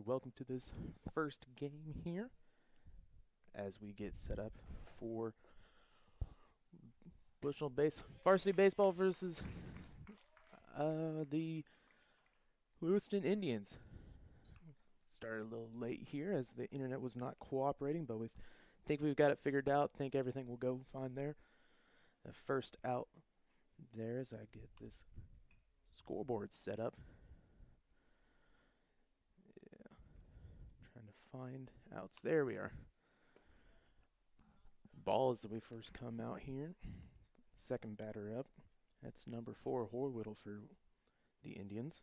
welcome to this first game here as we get set up for varsity baseball versus the Lewistown Indians. Started a little late here as the internet was not cooperating, but we think we've got it figured out. Think everything will go fine there. The first out there as I get this scoreboard set up. Yeah, trying to find outs. There we are. Ball as we first come out here. Second batter up. That's number 4, Horwittle for the Indians.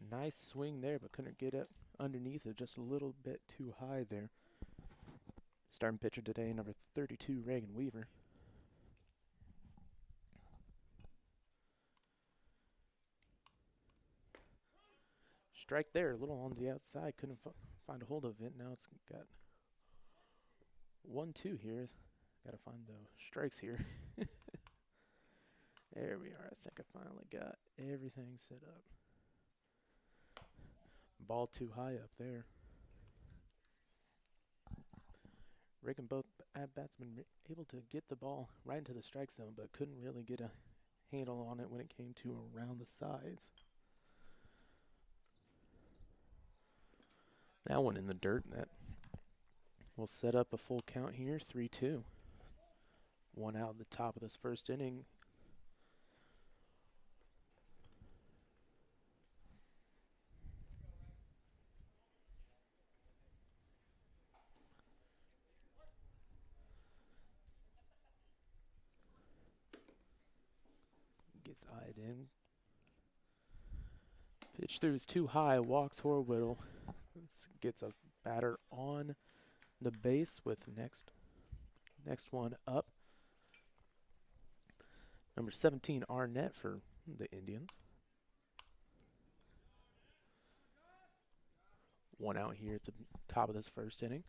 Nice swing there, but couldn't get it underneath it. Just a little bit too high there. Starting pitcher today, number 32, Reagan Weaver. Strike there, a little on the outside. Couldn't find a hold of it. Now it's got 1-2 here. Got to find the strikes here. There we are. I think I finally got everything set up. Ball too high up there. Reagan both batsmen able to get the ball right into the strike zone, but couldn't really get a handle on it when it came to around the sides. That one in the dirt. That will set up a full count here, 3-2. One out at the top of this first inning. Gets eyed in. Pitch through is too high. Walks Horwittle. Gets a batter on the base with next one up. Number 17, Arnett for the Indians. One out here at the top of this first inning.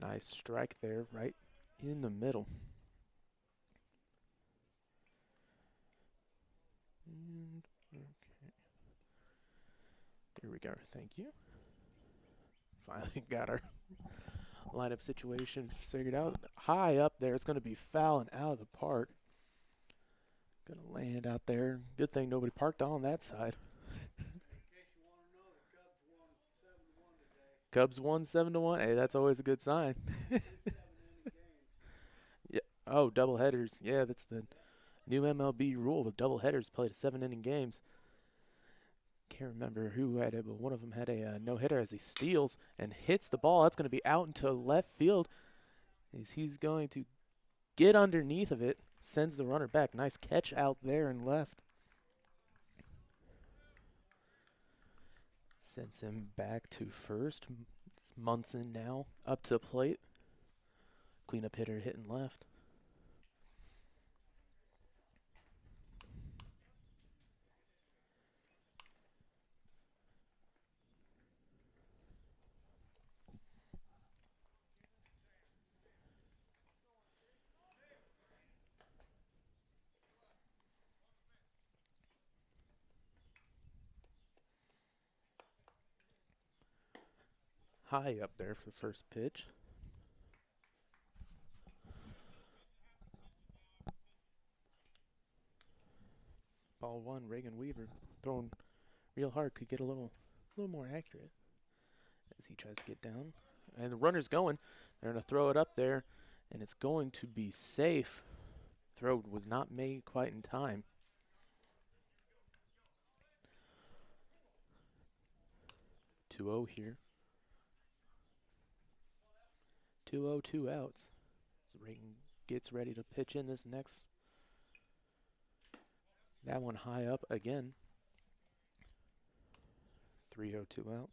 Nice strike there, right in the middle. Okay. Here we go. Thank you. Finally got our lineup situation figured out. High up there. It's going to be foul and out of the park. Going to land out there. Good thing nobody parked on that side. Cubs won 7-1. Hey, that's always a good sign. Yeah. Oh, double headers. Yeah, that's the new MLB rule with double headers played 7-inning games. Can't remember who had it, but one of them had a no-hitter as he steals and hits the ball. That's going to be out into left field. He's going to get underneath of it, sends the runner back. Nice catch out there and left. Sends him back to first. It's Munson now up to the plate. Cleanup hitter hitting left. High up there for the first pitch. Ball one, Reagan Weaver throwing real hard, could get a little more accurate as he tries to get down. And the runner's going. They're going to throw it up there, and it's going to be safe. Throw was not made quite in time. (2-0) here. 2-0, 2 outs. So Reagan gets ready to pitch in this next. That one high up again. 3-0, 2 out.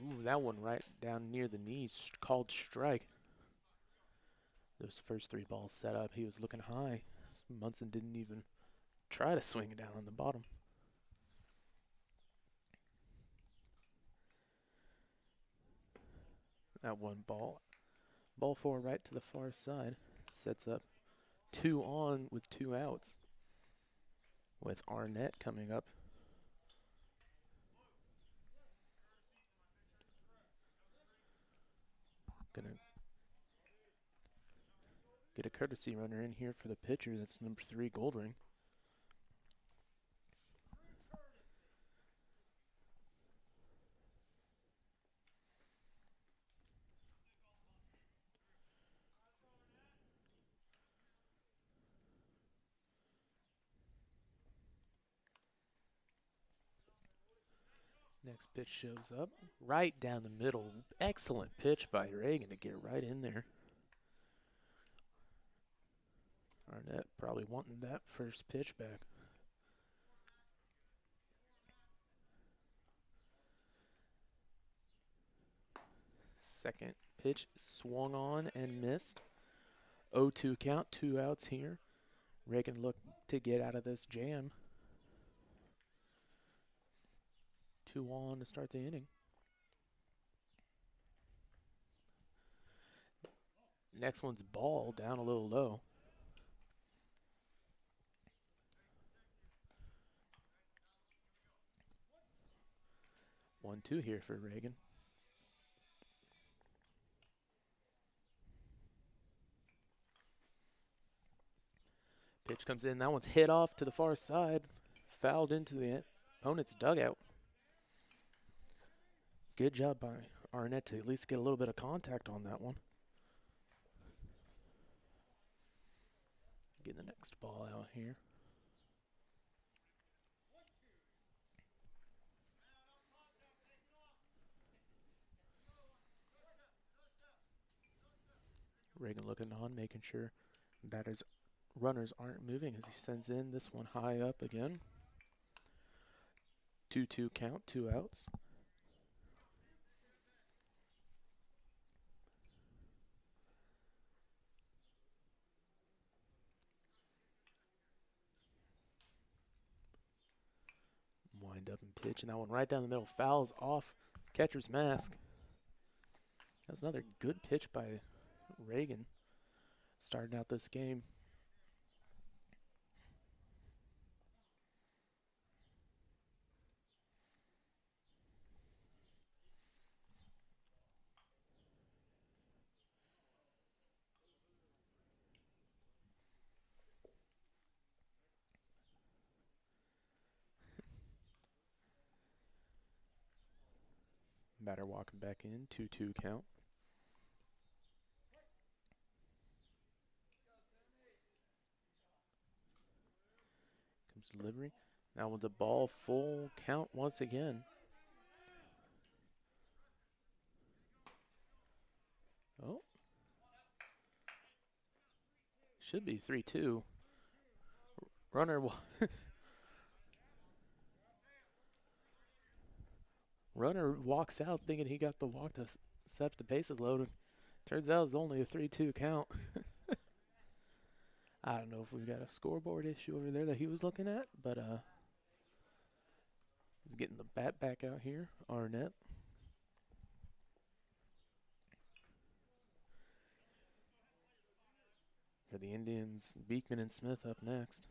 Ooh, that one right down near the knees, called strike. Those first 3 balls set up, he was looking high. Munson didn't even try to swing it down on the bottom. That one ball 4 right to the far side, sets up 2 on with 2 outs, with Arnett coming up. Gonna get a courtesy runner in here for the pitcher. That's number 3, Goldring. Next pitch shows up right down the middle. Excellent pitch by Reagan to get right in there. Arnett probably wanting that first pitch back. Second pitch swung on and missed. 0-2 count, 2 outs here. Reagan looked to get out of this jam. 2 on to start the inning. Next one's ball down a little low. One, 2 here for Reagan. Pitch comes in. That one's hit off to the far side. Fouled into the opponent's dugout. Good job by Arnett to at least get a little bit of contact on that one. Get the next ball out here. Reagan looking on, making sure runners aren't moving as he sends in this one high up again. 2-2 count, 2 outs. Wind up and pitch, and that one right down the middle fouls off catcher's mask. That's another good pitch by Reagan starting out this game. Batter walking back in, 2-2 count. Comes delivery. Now with the ball, full count once again. Oh. Should be 3-2. Runner walks out thinking he got the walk to set up the bases loaded. Turns out it's only a 3-2 count. I don't know if we've got a scoreboard issue over there that he was looking at, but he's getting the bat back out here, Arnett. For the Indians, Beekman and Smith up next.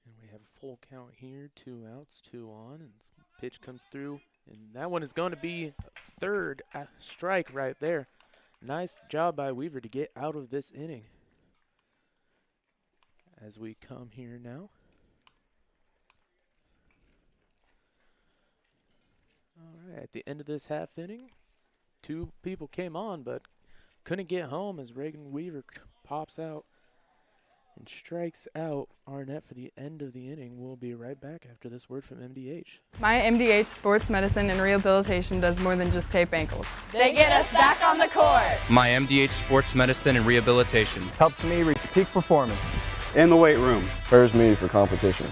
And we have a full count here, 2 outs, 2 on, and pitch comes through, and that one is going to be third strike right there. Nice job by Weaver to get out of this inning. As we come here now. All right, at the end of this half inning, 2 people came on but couldn't get home as Reagan Weaver pops out and strikes out Arnett for the end of the inning. We'll be right back after this word from MDH. My MDH Sports Medicine and Rehabilitation does more than just tape ankles. They get us back on the court. My MDH Sports Medicine and Rehabilitation helps me reach peak performance in the weight room. Prepares me for competition.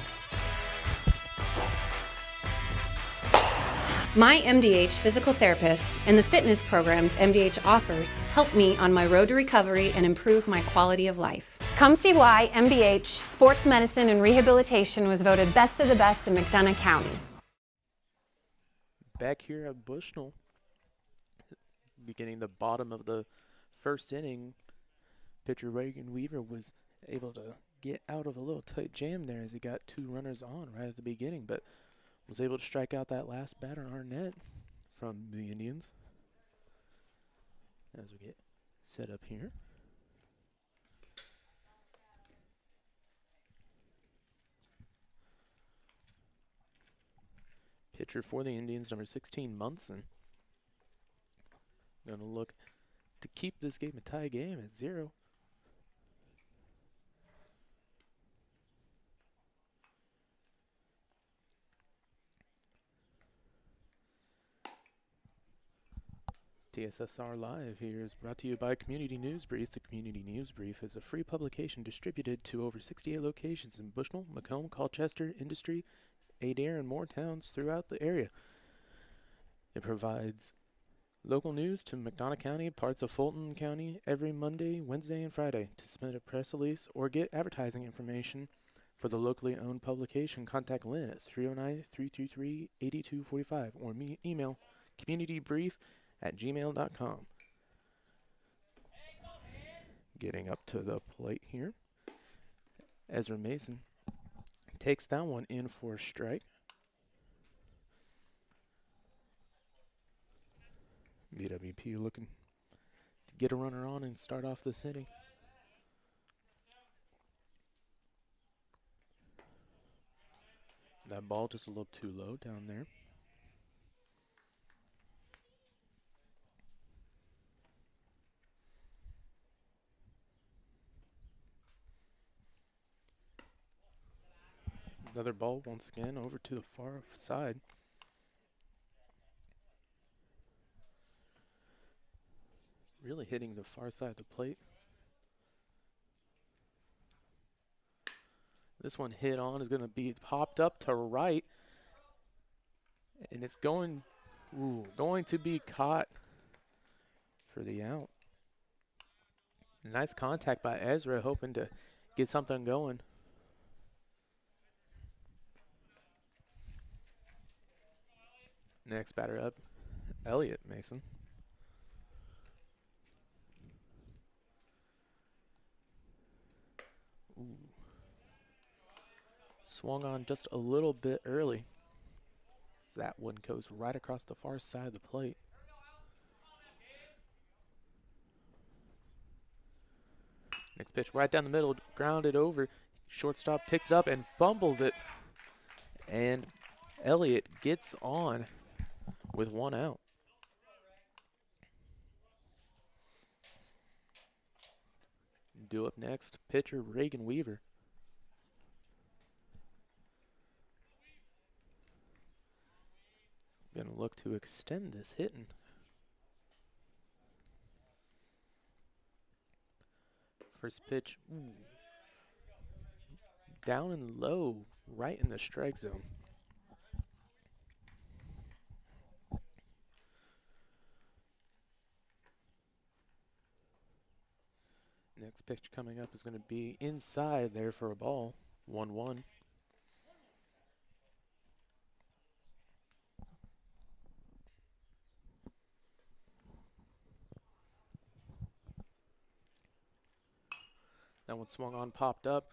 My MDH physical therapists and the fitness programs MDH offers help me on my road to recovery and improve my quality of life. Come see why MDH Sports Medicine and Rehabilitation was voted best of the best in McDonough County. Back here at Bushnell, beginning the bottom of the first inning, pitcher Reagan Weaver was able to get out of a little tight jam there as he got 2 runners on right at the beginning, but was able to strike out that last batter, Arnett, from the Indians. As we get set up here. Pitcher for the Indians, number 16, Munson. Going to look to keep this game a tie game at 0. TSSR Live here is brought to you by Community News Brief. The Community News Brief is a free publication distributed to over 68 locations in Bushnell, Macomb, Colchester, Industry, Adair, and more towns throughout the area. It provides local news to McDonough County, parts of Fulton County, every Monday, Wednesday, and Friday. To submit a press release or get advertising information for the locally owned publication, contact Lynn at 309-333-8245 or email communitybrief@gmail.com. Getting up to the plate here, Ezra Mason takes that one in for a strike. BWP looking to get a runner on and start off this inning. That ball just a little too low down there. Another ball once again over to the far side. Really hitting the far side of the plate. This one hit on is going to be popped up to right. And it's going to be caught for the out. Nice contact by Ezra, hoping to get something going. Next batter up, Elliott Mason. Ooh. Swung on just a little bit early. That one goes right across the far side of the plate. Next pitch right down the middle, grounded over. Shortstop picks it up and fumbles it. And Elliott gets on with one out. Due up next, pitcher Reagan Weaver. Going to look to extend this hitting. First pitch, down and low, right in the strike zone. Next pitch coming up is going to be inside there for a ball, 1-1. That one swung on, popped up.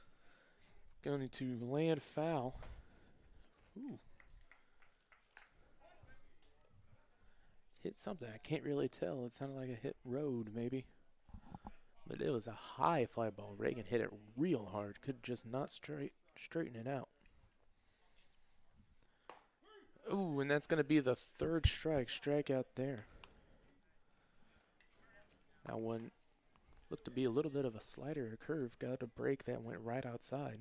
Going to land foul. Ooh. Hit something. I can't really tell. It sounded like a hit road, maybe. But it was a high fly ball. Reagan hit it real hard. Could just not straighten it out. Ooh, and that's going to be the third strikeout there. That one Looked to be a little bit of a slider or curve. Got a break that went right outside.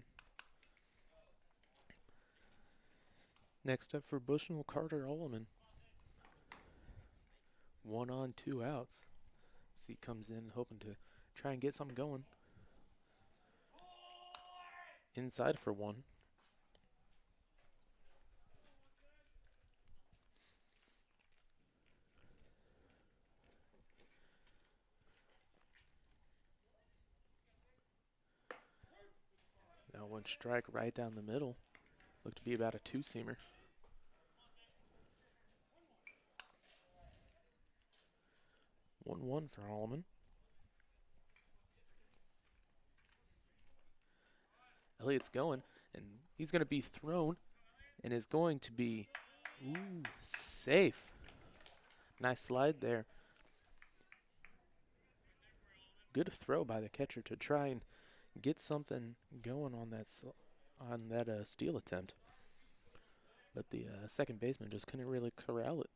Next up for Bushnell, Carter Alleman. 1 on, 2 outs. He comes in hoping to try and get something going. Inside for 1. Now 1 strike right down the middle. Looked to be about a 2-seamer. 1-1 for Alleman. Elliott's going, and he's going to be thrown, and is going to be safe. Nice slide there. Good throw by the catcher to try and get something going on that steal attempt. But the second baseman just couldn't really corral it.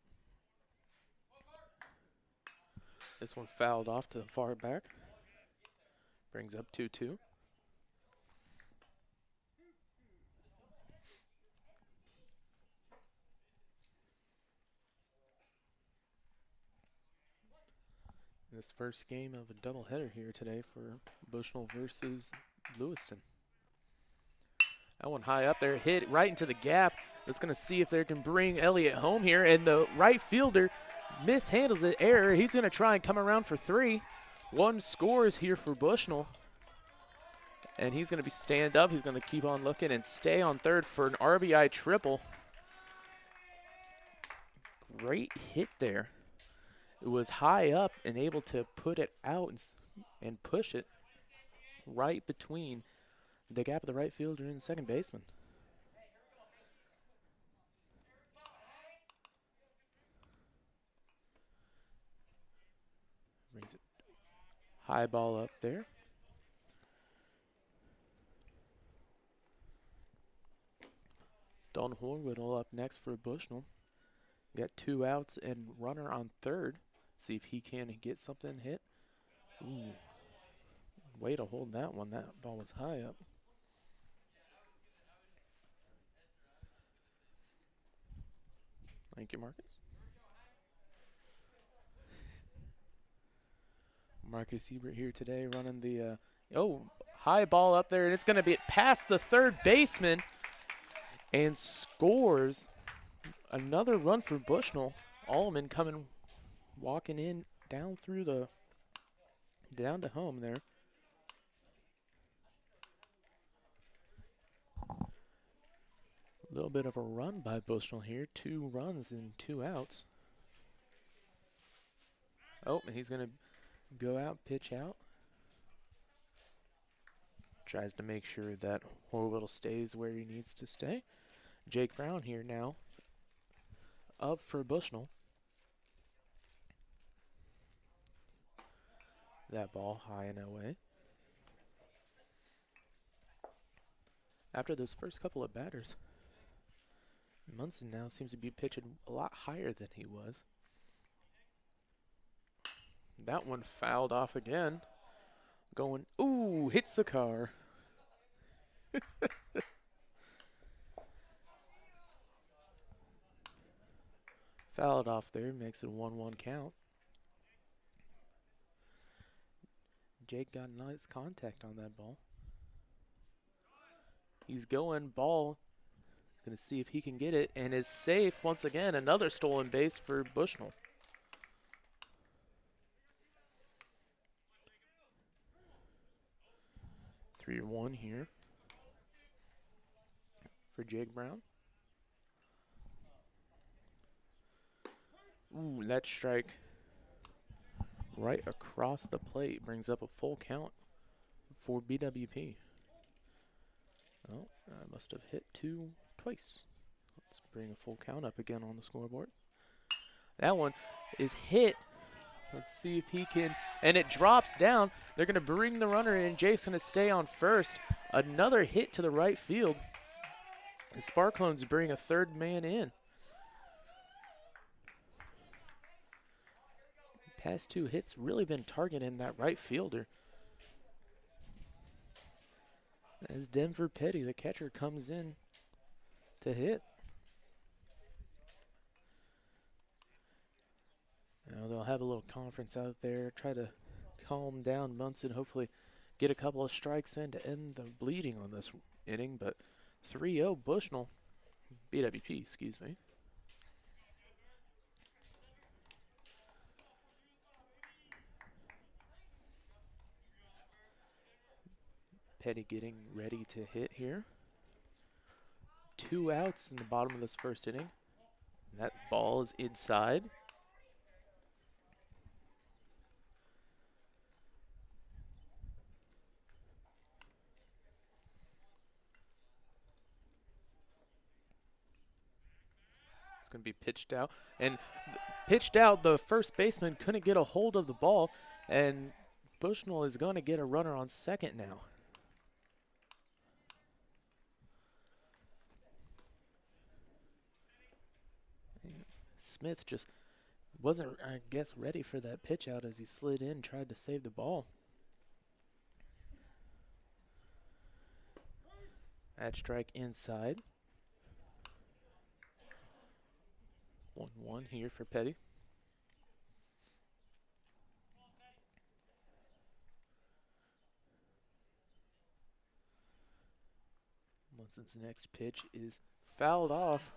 This one fouled off to the far back. Brings up 2-2. This first game of a doubleheader here today for Bushnell versus Lewiston. That one high up there, hit right into the gap. It's going to see if they can bring Elliott home here, and the right fielder mishandles it, error. He's going to try and come around for 3. 1 scores here for Bushnell, and he's going to be stand up. He's going to keep on looking and stay on third for an RBI triple. Great hit there. It was high up and able to put it out and push it right between the gap of the right fielder and the second baseman. Brings it high ball up there. Dalton Horwood all up next for Bushnell. Got 2 outs and runner on third. See if he can get something hit. Ooh. Way to hold that one. That ball was high up. Thank you, Marcus. Marcus Hebert here today running the high ball up there, and it's going to be past the third baseman and scores another run for Bushnell. Alleman walking in down to home there. A little bit of a run by Bushnell here. 2 runs and 2 outs. Oh, and he's going to go out, pitch out. Tries to make sure that Horwittle stays where he needs to stay. Jake Brown here now. Up for Bushnell. That ball high and away. After those first couple of batters, Munson now seems to be pitching a lot higher than he was. That one fouled off again. Going, ooh, hits the car. Fouled off there, makes it a 1-1 count. Jake got nice contact on that ball. He's going, ball. Going to see if he can get it, and is safe once again. Another stolen base for Bushnell. Three 3-1 here for Jake Brown. Ooh, that strike right across the plate brings up a full count for BWP. Oh, I must have hit 2 twice. Let's bring a full count up again on the scoreboard. That one is hit. Let's see if he can, and it drops down. They're going to bring the runner in. Jake's going to stay on first. Another hit to the right field. The Sparklones bring a third man in. Past 2 hits really been targeting that right fielder. as Denver Petty, the catcher, comes in to hit. Now they'll have a little conference out there, try to calm down Munson, hopefully get a couple of strikes in to end the bleeding on this inning, but 3-0 Bushnell, BWP, excuse me. Petty getting ready to hit here. 2 outs in the bottom of this first inning. That ball is inside. It's going to be pitched out. And pitched out, the first baseman couldn't get a hold of the ball, and Bushnell is going to get a runner on second now. Smith just wasn't, I guess, ready for that pitch out as he slid in, tried to save the ball. That strike inside. 1-1 here for Petty. Munson's next pitch is fouled off.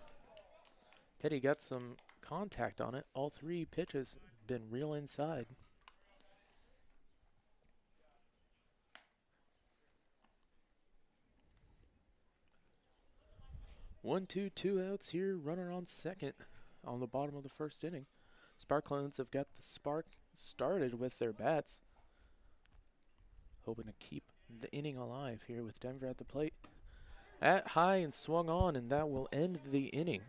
Petty got some contact on it. All 3 pitches been real inside. One, two outs here. Runner on second on the bottom of the first inning. Sparklones have got the spark started with their bats, hoping to keep the inning alive here with Denver at the plate. At high and swung on, and that will end the inning.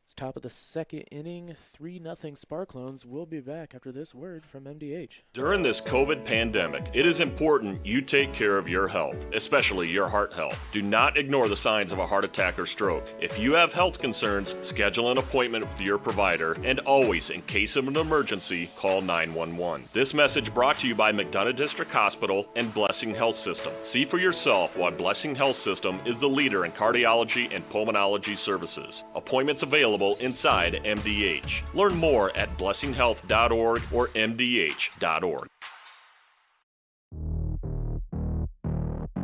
It's top of the second inning, 3-0 Sparklones. We'll be back after this word from MDH. During this COVID pandemic, it is important you take care of your health, especially your heart health. Do not ignore the signs of a heart attack or stroke. If you have health concerns, schedule an appointment with your provider, and always, in case of an emergency, call 911. This message brought to you by McDonough District Hospital and Blessing Health System. See for yourself why Blessing Health System is the leader in cardiology and pulmonology services. Appointments available inside MDH. Learn more at blessinghealth.org or mdh.org.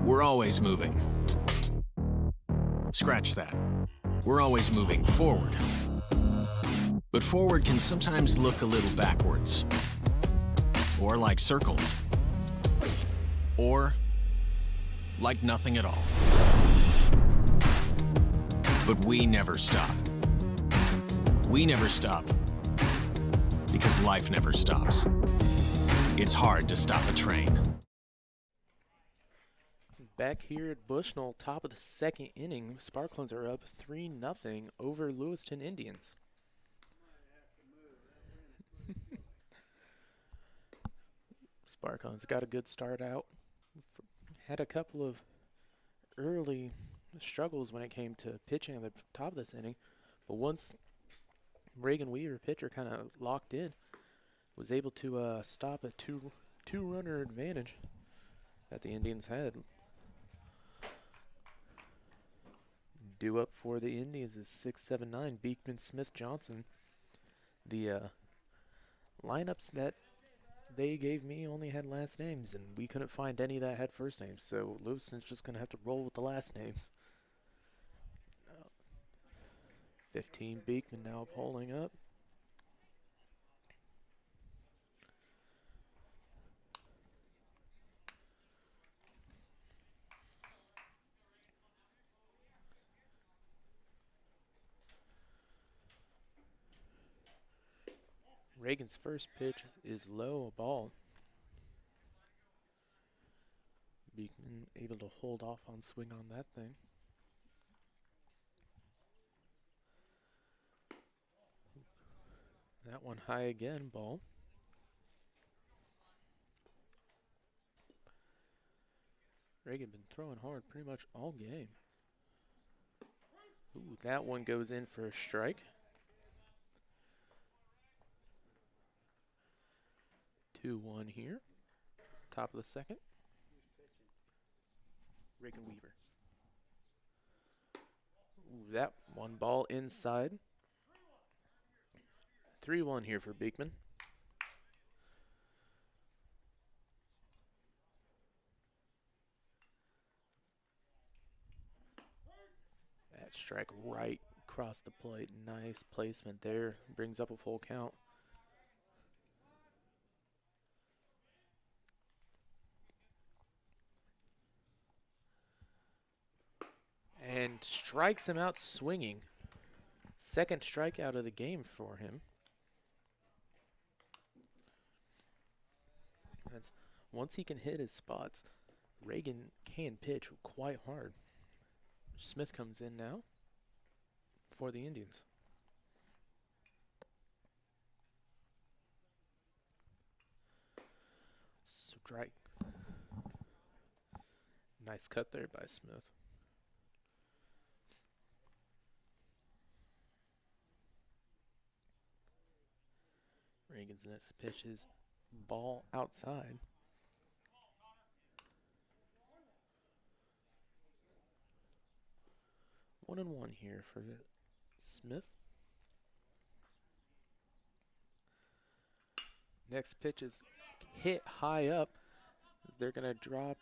We're always moving. Scratch that. We're always moving forward. But forward can sometimes look a little backwards. Or like circles. Or like nothing at all. But we never stop. We never stop because life never stops. It's hard to stop a train. Back here at Bushnell, top of the second inning, Sparklones are up 3-0 over Lewistown Indians. Sparklones got a good start out. Had a couple of early struggles when it came to pitching at the top of this inning, but once Reagan Weaver, pitcher, kind of locked in, was able to stop a two-runner advantage that the Indians had. Due up for the Indians is 6-7-9, Beekman, Smith, Johnson. The lineups that they gave me only had last names, and we couldn't find any that had first names, so Lewiston's just going to have to roll with the last names. 15 Beekman now pulling up. Reagan's first pitch is low, a ball. Beekman able to hold off on swing on that thing. That one high again, ball. Reagan been throwing hard pretty much all game. Ooh, that one goes in for a strike. 2-1 here. Top of the second. Reagan Weaver. Ooh, that one ball inside. 3-1 here for Beekman. That strike right across the plate. Nice placement there. Brings up a full count. And strikes him out swinging. Second strikeout of the game for him. That's, once he can hit his spots, Reagan can pitch quite hard. Smith comes in now for the Indians. Strike. Nice cut there by Smith. Reagan's next pitch is ball outside. One and one here for Smith. Next pitch is hit high up. They're going to drop.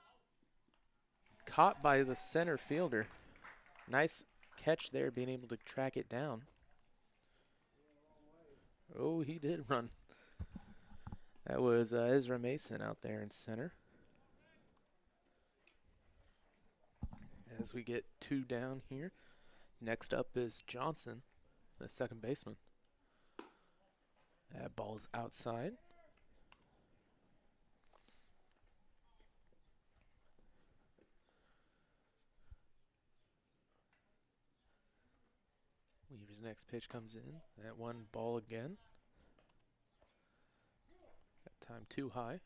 Caught by the center fielder. Nice catch there, being able to track it down. Oh, he did run. That was Ezra Mason out there in center. As we get two down here. Next up is Johnson, the second baseman. That ball's outside. Weaver's next pitch comes in. That one ball again. That time too high.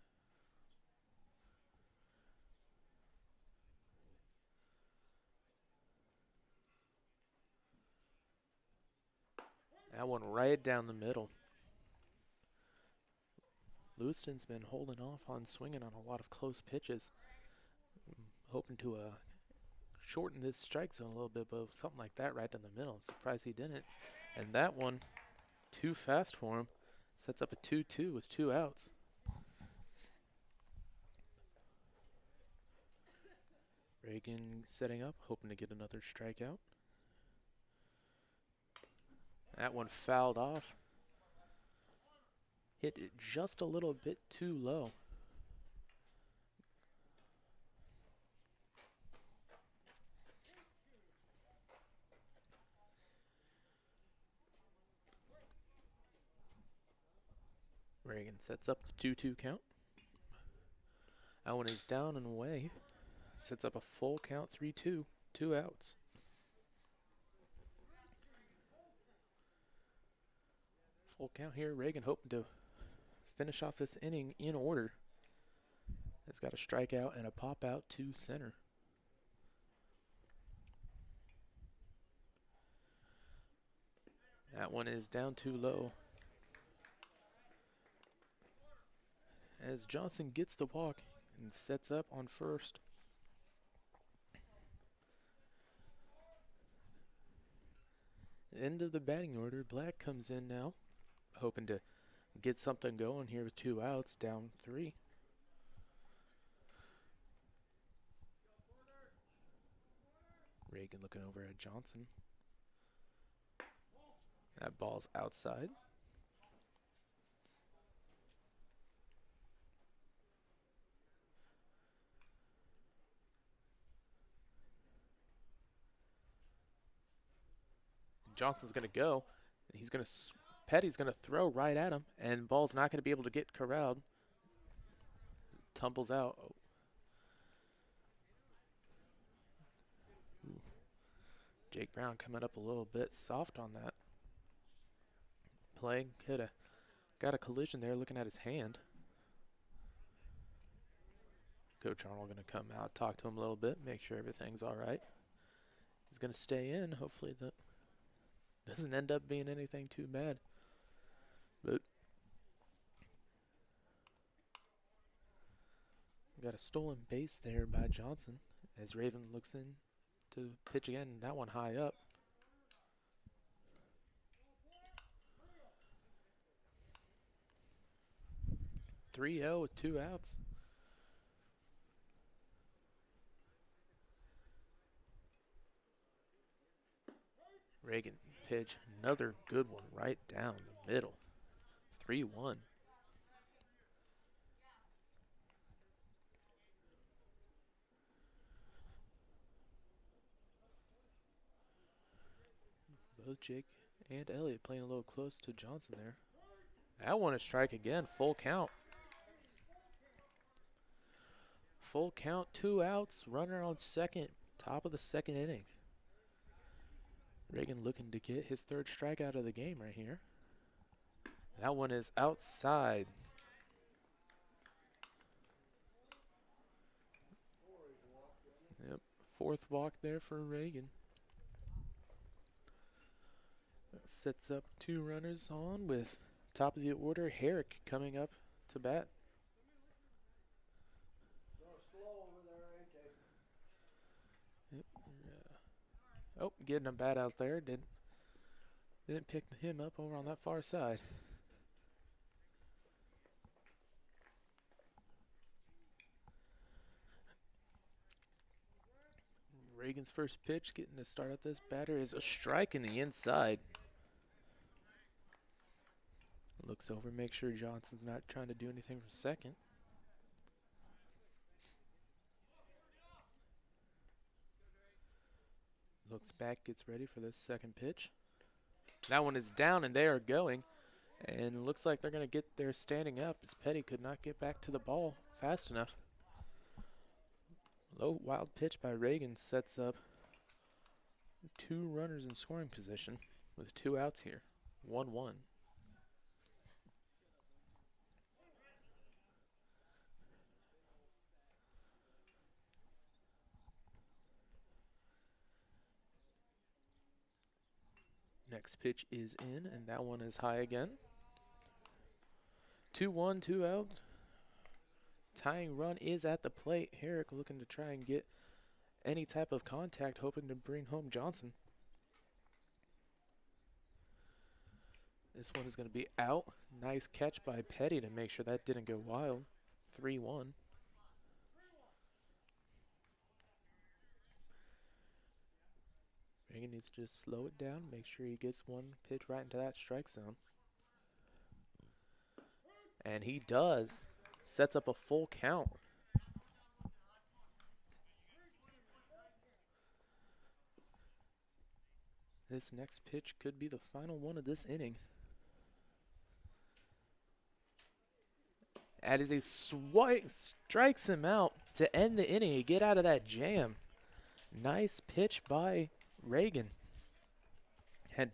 That one right down the middle. Lewistown's been holding off on swinging on a lot of close pitches. Hoping to shorten this strike zone a little bit, but something like that right in the middle. I'm surprised he didn't. And that one, too fast for him. Sets up a 2-2 with 2 outs. Reagan setting up, hoping to get another strikeout. That one fouled off. Hit it just a little bit too low. Reagan sets up the 2-2 count. That one is down and away. Sets up a full count, 3-2, 2 outs. Full count here. Reagan hoping to finish off this inning in order. Has got a strikeout and a pop out to center. That one is down too low. As Johnson gets the walk and sets up on first. End of the batting order. Black comes in now, hoping to get something going here with 2 outs, down 3. Reagan looking over at Johnson. That ball's outside. Johnson's going to go. He's going to Petty's going to throw right at him, and ball's not going to be able to get corralled. Tumbles out. Oh. Jake Brown coming up a little bit soft on that play. Could have got a collision there looking at his hand. Coach Arnold going to come out, talk to him a little bit, make sure everything's all right. He's going to stay in. Hopefully that doesn't end up being anything too bad. But got a stolen base there by Johnson. As Raven looks in to pitch again, that one high up. (3-0) with 2 outs. Reagan pitch, another good one right down the middle. 3-1. Both Jake and Elliott playing a little close to Johnson there. That one a strike again, full count. Full count, 2 outs, runner on second, top of the second inning. Reagan looking to get his 3rd strikeout of the game right here. That one is outside. Yep, 4th walk there for Reagan. That sets up 2 runners on with top of the order, Herrick coming up to bat. Yep. Oh, getting a bat out there. Didn't pick him up over on that far side. Reagan's first pitch getting to start out this batter is a strike in the inside. Looks over, make sure Johnson's not trying to do anything from second. Looks back, gets ready for this second pitch. That one is down and they are going. And it looks like they're going to get there standing up as Petty could not get back to the ball fast enough. Low wild pitch by Reagan sets up 2 runners in scoring position with 2 outs here. 1-1. Next pitch is in, and that one is high again. 2-1, 2 out. Tying run is at the plate. Herrick looking to try and get any type of contact, hoping to bring home Johnson. This one is going to be out. Nice catch by Petty to make sure that didn't go wild. 3-1. Reagan needs to just slow it down, make sure he gets one pitch right into that strike zone. And he does. Sets up a full count. This next pitch could be the final one of this inning. That is a swipe, strikes him out to end the inning and get out of that jam. Nice pitch by Reagan. Had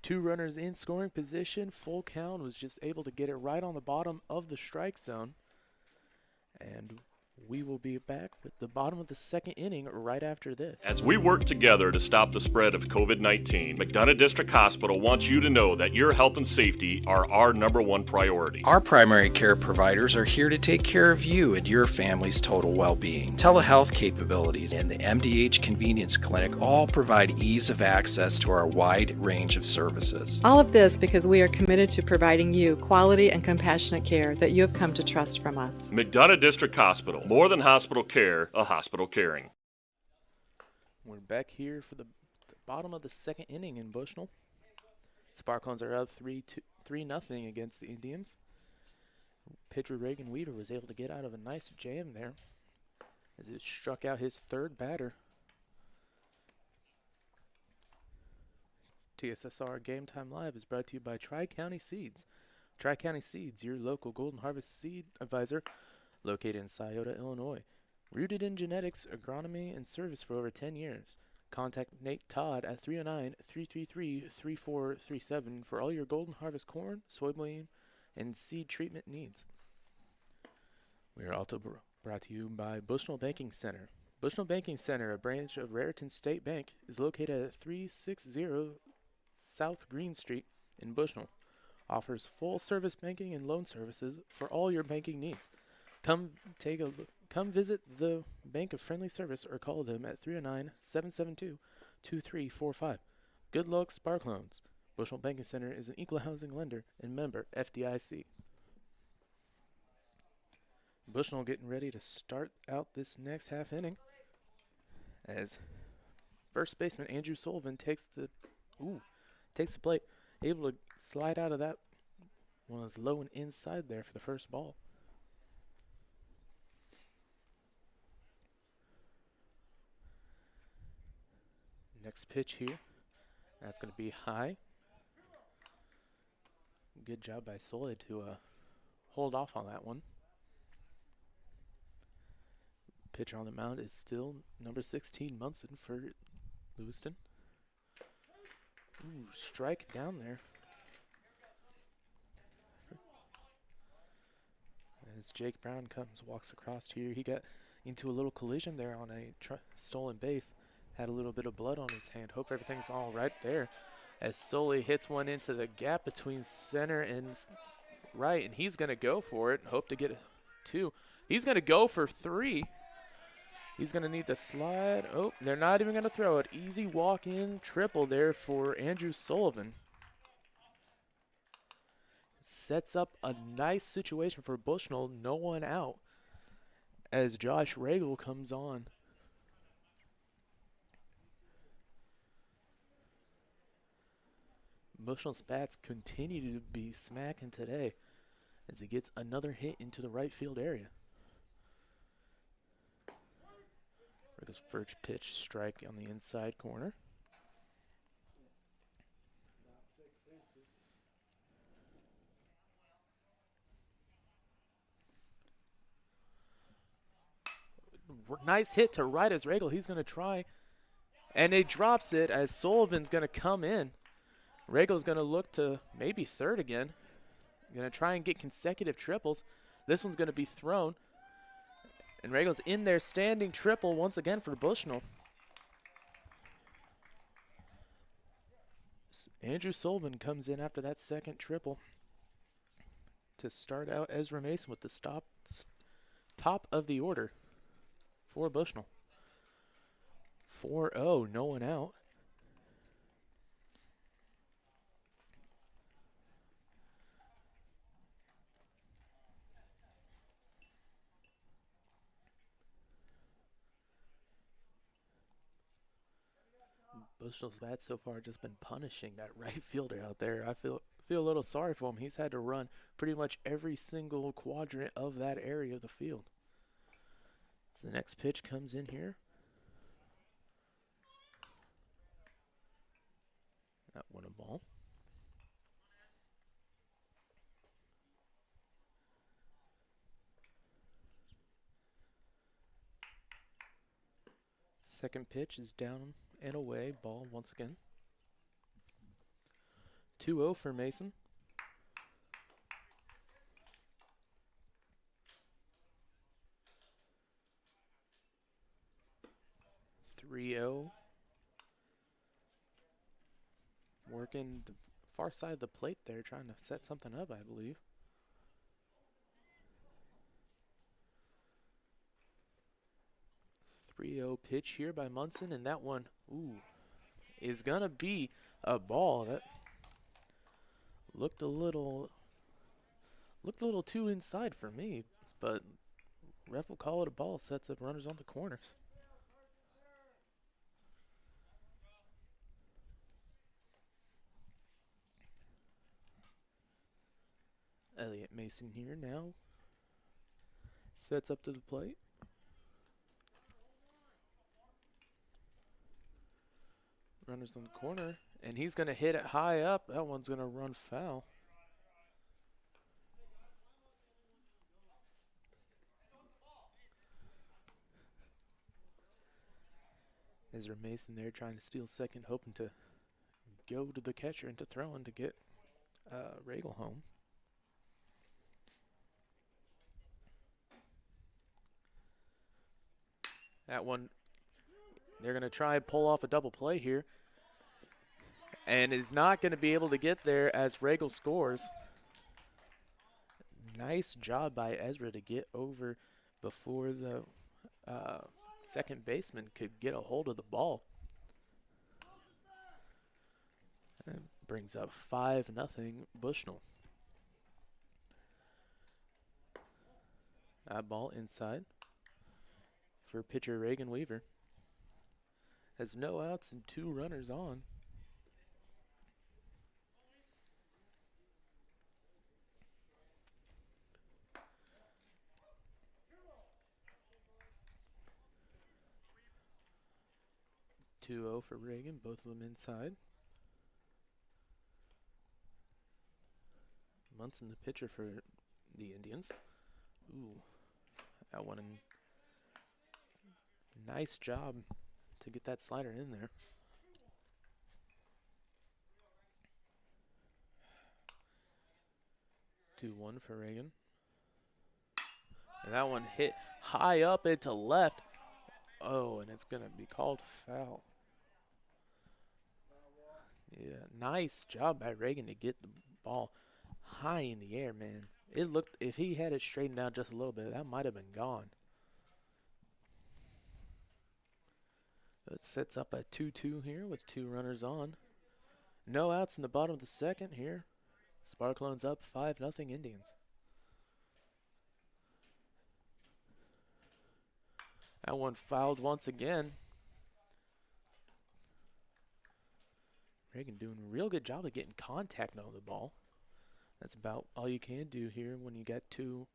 2 runners in scoring position, full count, was just able to get it right on the bottom of the strike zone. And we will be back with the bottom of the second inning right after this. As we work together to stop the spread of COVID-19, McDonough District Hospital wants you to know that your health and safety are our #1 priority. Our primary care providers are here to take care of you and your family's total well-being. Telehealth capabilities and the MDH Convenience Clinic all provide ease of access to our wide range of services. All of this because we are committed to providing you quality and compassionate care that you have come to trust from us. McDonough District Hospital. More than hospital care, a hospital caring. We're back here for the bottom of the second inning in Bushnell. Sparklins are up 3-0 against the Indians. Pitcher Reagan Weaver was able to get out of a nice jam there as he struck out his 3rd batter. TSSR Game Time Live is brought to you by Tri-County Seeds. Tri-County Seeds, your local Golden Harvest seed advisor, located in Scioto, Illinois. Rooted in genetics, agronomy, and service for over 10 years. Contact Nate Todd at 309-333-3437 for all your Golden Harvest corn, soybean, and seed treatment needs. We are also brought to you by Bushnell Banking Center. Bushnell Banking Center, a branch of Raritan State Bank, is located at 360 South Green Street in Bushnell. Offers full-service banking and loan services for all your banking needs. Come take a come visit the Bank of Friendly Service or call them at 309-772-2345. Good luck, Spark Loans. Bushnell Banking Center is an equal housing lender and member FDIC. Bushnell getting ready to start out this next half inning as first baseman Andrew Sullivan takes the plate, able to slide out of that one. Was low and inside there for the first ball. Next pitch here, that's going to be high. Good job by Sully to hold off on that one. Pitcher on the mound is still number 16, Munson for Lewiston. Ooh, strike down there. As Jake Brown walks across here, he got into a little collision there on a stolen base. Had a little bit of blood on his hand. Hope everything's all right there. As Sully hits one into the gap between center and right, and he's going to go for it. Hope to get 2. He's going to go for 3. He's going to need to slide. Oh, they're not even going to throw it. Easy walk-in triple there for Andrew Sullivan. Sets up a nice situation for Bushnell. No one out as Josh Regal comes on. Bushnell's bats continue to be smacking today as he gets another hit into the right field area. Regal's first pitch strike on the inside corner. Nice hit to right as Regal. He's going to try, and he drops it as Sullivan's going to come in. Regal's going to look to maybe third again. Going to try and get consecutive triples. This one's going to be thrown. And Regal's in there standing triple once again for Bushnell. Andrew Sullivan comes in after that second triple to start out Ezra Mason with the top of the order for Bushnell. 4-0, no one out. Bushnell's bat so far just been punishing that right fielder out there. I feel a little sorry for him. He's had to run pretty much every single quadrant of that area of the field. So the next pitch comes in here. That one a ball. Second pitch is down and away, ball once again. 2-0 for Mason. Working the far side of the plate there, trying to set something up, I believe. Pitch here by Munson, and that one, is gonna be a ball. That looked a little too inside for me, but ref will call it a ball. Sets up runners on the corners. Elliot Mason here now sets up to the plate. Runners on the corner, and he's going to hit it high up. That one's going to run foul. Ezra Mason there trying to steal second, hoping to go to the catcher and to throw in to get Regal home. That one, they're going to try and pull off a double play here. And is not going to be able to get there as Regal scores. Nice job by Ezra to get over before the second baseman could get a hold of the ball. And it brings up 5-0 Bushnell. That ball inside for pitcher Reagan Weaver. Has no outs and 2 runners on. (2-0) for Reagan, both of them inside. Munson the pitcher for the Indians. Ooh, that one in. Nice job to get that slider in there. (2-1) for Reagan. And that one hit high up into left. Oh, and it's going to be called foul. Yeah, nice job by Reagan to get the ball high in the air, man. It looked, if he had it straightened out just a little bit, that might have been gone. It sets up a 2-2 here with 2 runners on. No outs in the bottom of the second here. Sparklone's up 5-0 Indians. That one fouled once again. Reagan doing a real good job of getting contact on the ball. That's about all you can do here when you get 2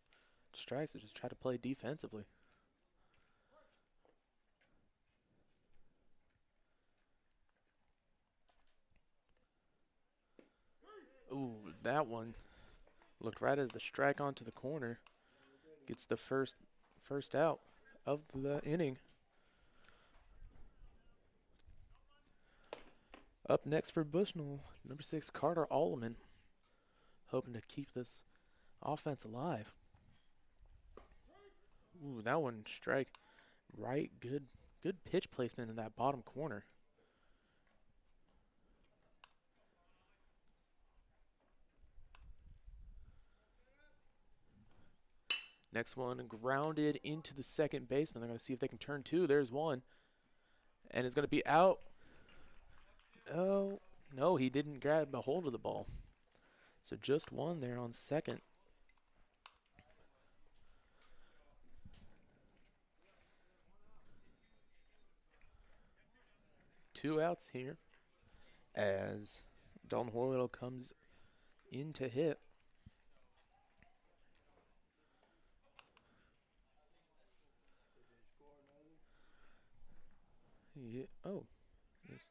strikes, is just try to play defensively. Ooh, that one looked right as the strike onto the corner. Gets the first out of the inning. Up next for Bushnell, number 6, Carter Alleman, hoping to keep this offense alive. Ooh, that one strike right. Good pitch placement in that bottom corner. Next one grounded into the second baseman. They're going to see if they can turn 2. There's one. And it's going to be out. Oh, no, he didn't grab a hold of the ball. So just 1 there on second. Two outs here as Dalton Horwittle comes in to hit. Yeah. Oh, yes.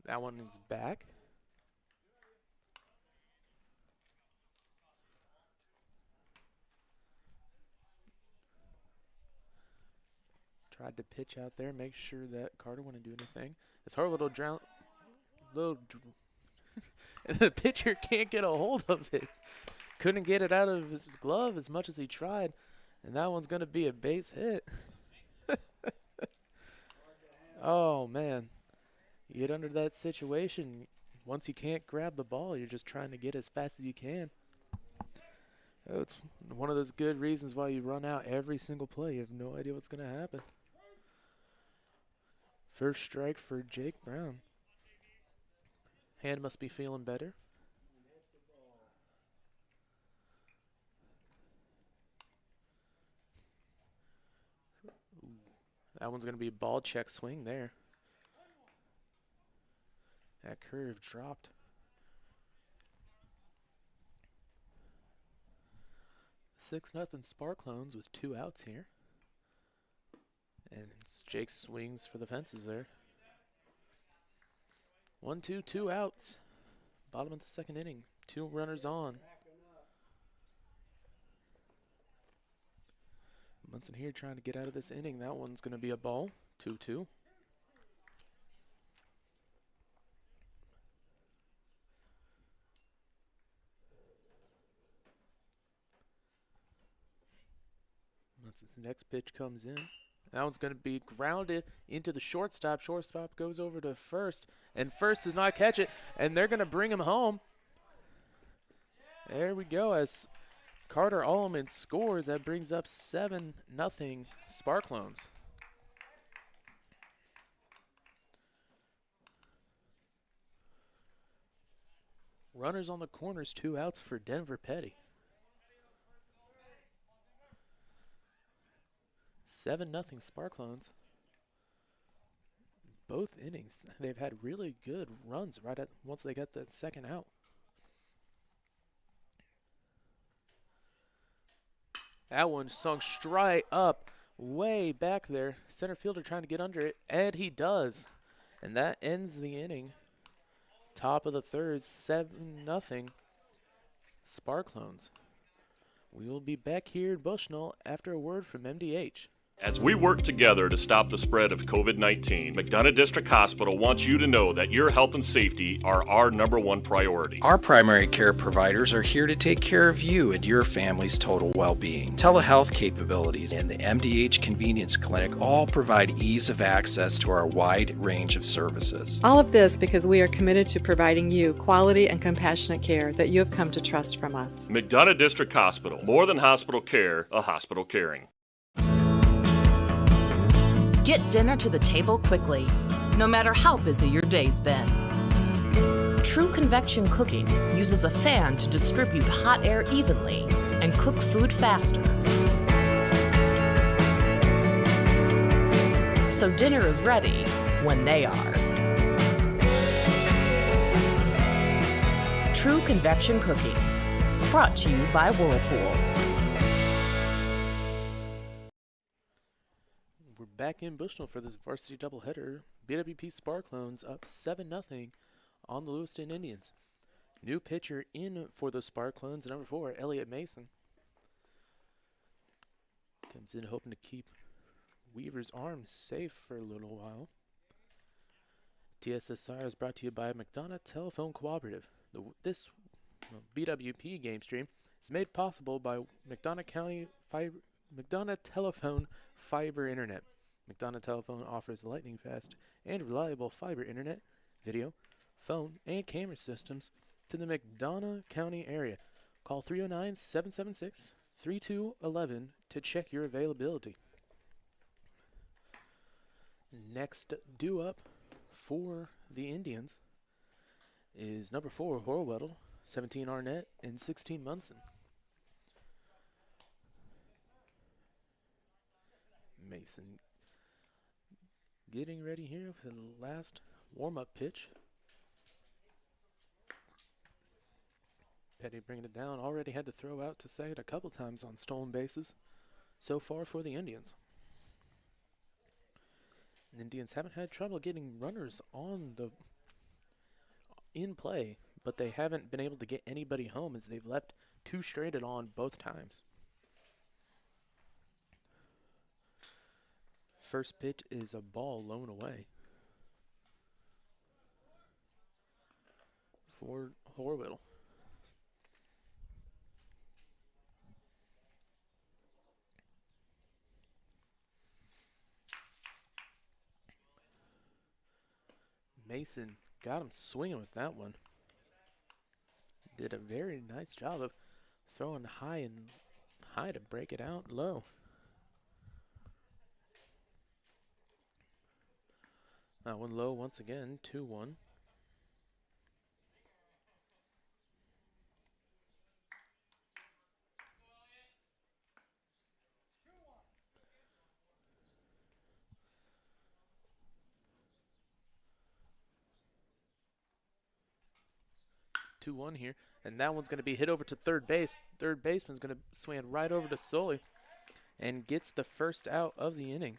That one is back. Tried to pitch out there, make sure that Carter wouldn't do anything. It's Horwittle drown. And the pitcher can't get a hold of it. Couldn't get it out of his glove as much as he tried. And that one's going to be a base hit. Oh, man. You get under that situation, once you can't grab the ball, you're just trying to get as fast as you can. It's one of those good reasons why you run out every single play. You have no idea what's going to happen. First strike for Jake Brown. Hand must be feeling better. Ooh, that one's going to be a ball check swing there. That curve dropped. Six nothing Sparklones with 2 outs here. And Jake swings for the fences there. 1-2, 2 outs. Bottom of the second inning. 2 runners on. Munson here trying to get out of this inning. That one's going to be a ball. 2-2. Munson's next pitch comes in. That one's going to be grounded into the shortstop. Shortstop goes over to first, and first does not catch it, and they're going to bring him home. There we go, as Carter Allman scores. That brings up 7-0 Sparklones. Runners on the corners, 2 outs for Denver Petty. 7-0 Sparklones. Both innings, they've had really good runs right at once they got that second out. That one sung straight up, way back there. Center fielder trying to get under it, and he does. And that ends the inning. Top of the third, 7-0 Sparklones. We will be back here in Bushnell after a word from MDH. As we work together to stop the spread of COVID-19, McDonough District Hospital wants you to know that your health and safety are our #1 priority. Our primary care providers are here to take care of you and your family's total well-being. Telehealth capabilities and the MDH Convenience Clinic all provide ease of access to our wide range of services. All of this because we are committed to providing you quality and compassionate care that you have come to trust from us. McDonough District Hospital, more than hospital care, a hospital caring. Get dinner to the table quickly, no matter how busy your day's been. True Convection Cooking uses a fan to distribute hot air evenly and cook food faster. So dinner is ready when they are. True Convection Cooking, brought to you by Whirlpool. Back in Bushnell for this varsity doubleheader. BWP Sparklones up 7-0 on the Lewistown Indians. New pitcher in for the Sparklones, number 4, Elliot Mason. Comes in hoping to keep Weaver's arm safe for a little while. TSSR is brought to you by McDonough Telephone Cooperative. This BWP game stream is made possible by McDonough Telephone Fiber Internet. McDonough Telephone offers lightning-fast and reliable fiber internet, video, phone, and camera systems to the McDonough County area. Call 309-776-3211 to check your availability. Next due up for the Indians is number 4, Horwedel, 17 Arnett, and 16 Munson. Mason getting ready here for the last warm-up pitch. Petty bringing it down. Already had to throw out to second a couple times on stolen bases so far for the Indians. The Indians haven't had trouble getting runners in play, but they haven't been able to get anybody home as they've left 2 stranded on both times. First pitch is a ball low and away for Horwedel. Mason got him swinging with that one. Did a very nice job of throwing high to break it out low. That one low once again, 2-1. Here, and that one's going to be hit over to third base. Third baseman's going to swing right over to Sully and gets the first out of the inning.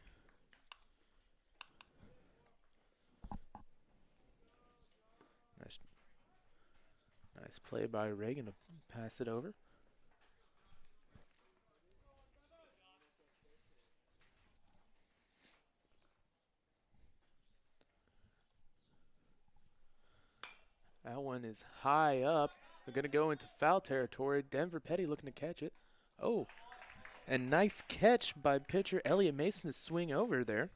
Nice play by Reagan to pass it over. That one is high up. They're going to go into foul territory. Denver Petty looking to catch it. Oh, and nice catch by pitcher Elliot Mason to swing over there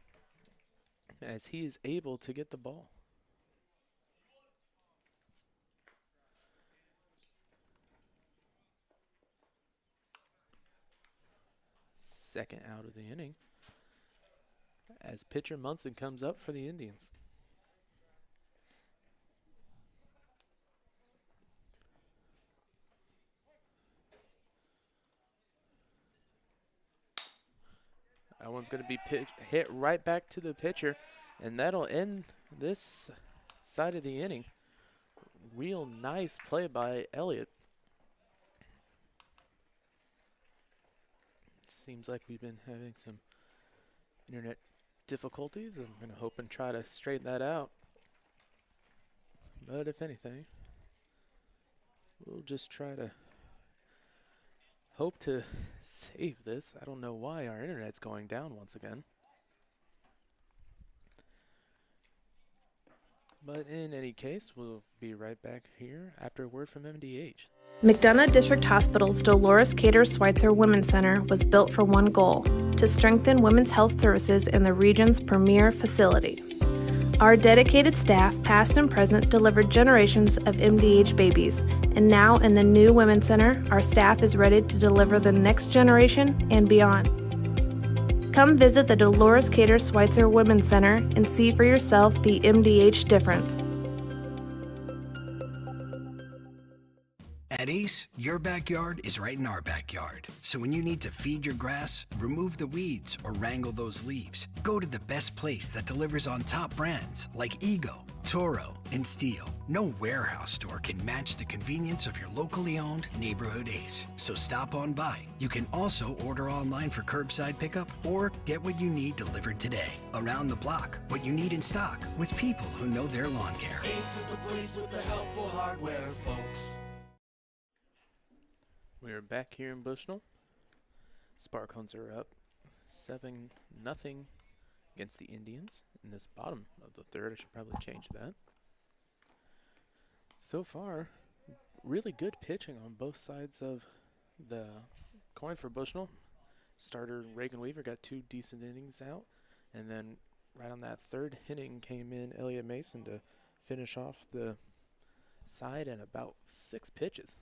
as he is able to get the ball. second out of the inning as pitcher Munson comes up for the Indians. That one's going to be hit right back to the pitcher, and that'll end this side of the inning. Real nice play by Elliott. Seems like we've been having some internet difficulties. I'm going to hope and try to straighten that out. But if anything, we'll just try to hope to save this. I don't know why our internet's going down once again. But in any case, we'll be right back here after a word from MDH. McDonough District Hospital's Dolores Cater Schweitzer Women's Center was built for one goal: to strengthen women's health services in the region's premier facility. Our dedicated staff, past and present, delivered generations of MDH babies, and now in the new Women's Center, our staff is ready to deliver the next generation and beyond. Come visit the Dolores Cater Schweitzer Women's Center and see for yourself the MDH difference. At Ace, your backyard is right in our backyard. So when you need to feed your grass, remove the weeds, or wrangle those leaves, go to the best place that delivers on top brands like Ego, Toro, and Steel. No warehouse store can match the convenience of your locally owned neighborhood Ace. So stop on by. You can also order online for curbside pickup or get what you need delivered today. Around the block, what you need in stock with people who know their lawn care. Ace is the place with the helpful hardware, folks. We're back here in Bushnell. Sparkhuns are up 7-0 against the Indians in this bottom of the third. I should probably change that. So far, really good pitching on both sides of the coin for Bushnell. Starter Reagan Weaver got 2 decent innings out, and then right on that third inning came in Elliott Mason to finish off the side in about 6 pitches.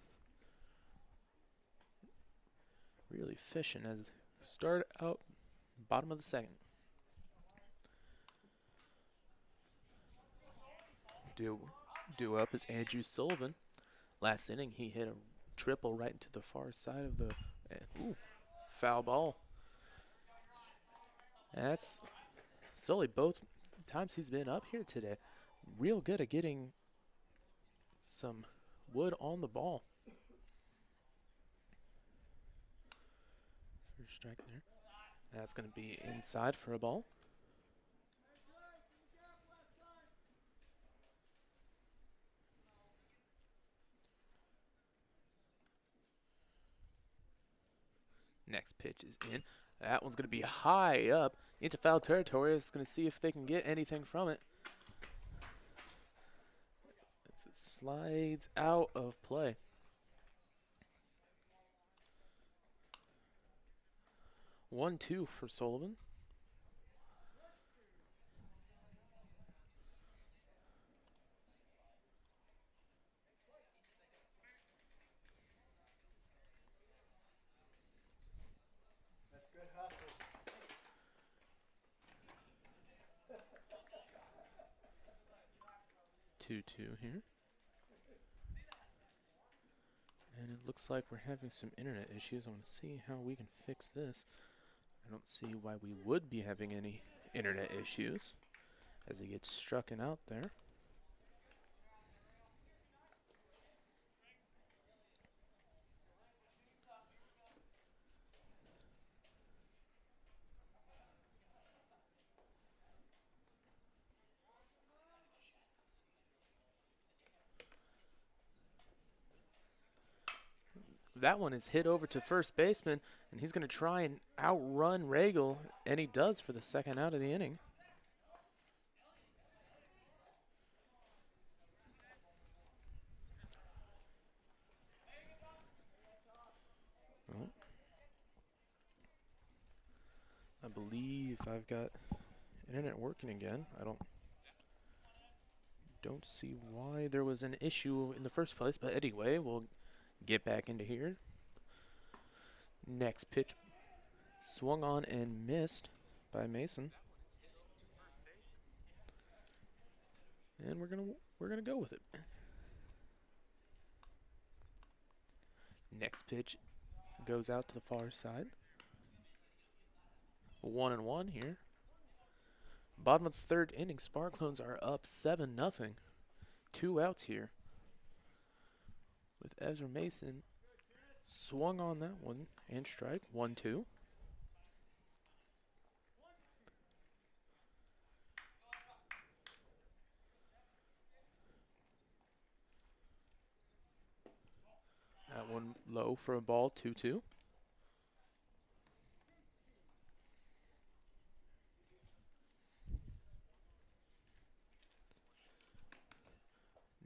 Really fishing as start out bottom of the second. Due up is Andrew Sullivan. Last inning he hit a triple right into the far side of the foul ball. That's Sully both times he's been up here today. Real good at getting some wood on the ball. First strike there. That's going to be inside for a ball. Next pitch is in. That one's going to be high up into foul territory. It's going to see if they can get anything from it. As it slides out of play. 1-2 for Sullivan. That's good hustle. 2-2 here. And it looks like we're having some internet issues. I want to see how we can fix this. I don't see why we would be having any internet issues as he gets struck and out there. That one is hit over to first baseman, and he's going to try and outrun Regal, and he does for the second out of the inning. Well, I believe I've got internet working again. I don't see why there was an issue in the first place, but anyway, we'll get back into here. Next pitch Swung on and missed by Mason. And we're gonna go with it. Next pitch goes out to the far side. 1-1 here. Bottom of the third inning, Sparklones are up 7-0. 2 outs here. With Ezra Mason swung on that one and strike. 1-2. That one low for a ball. 2-2.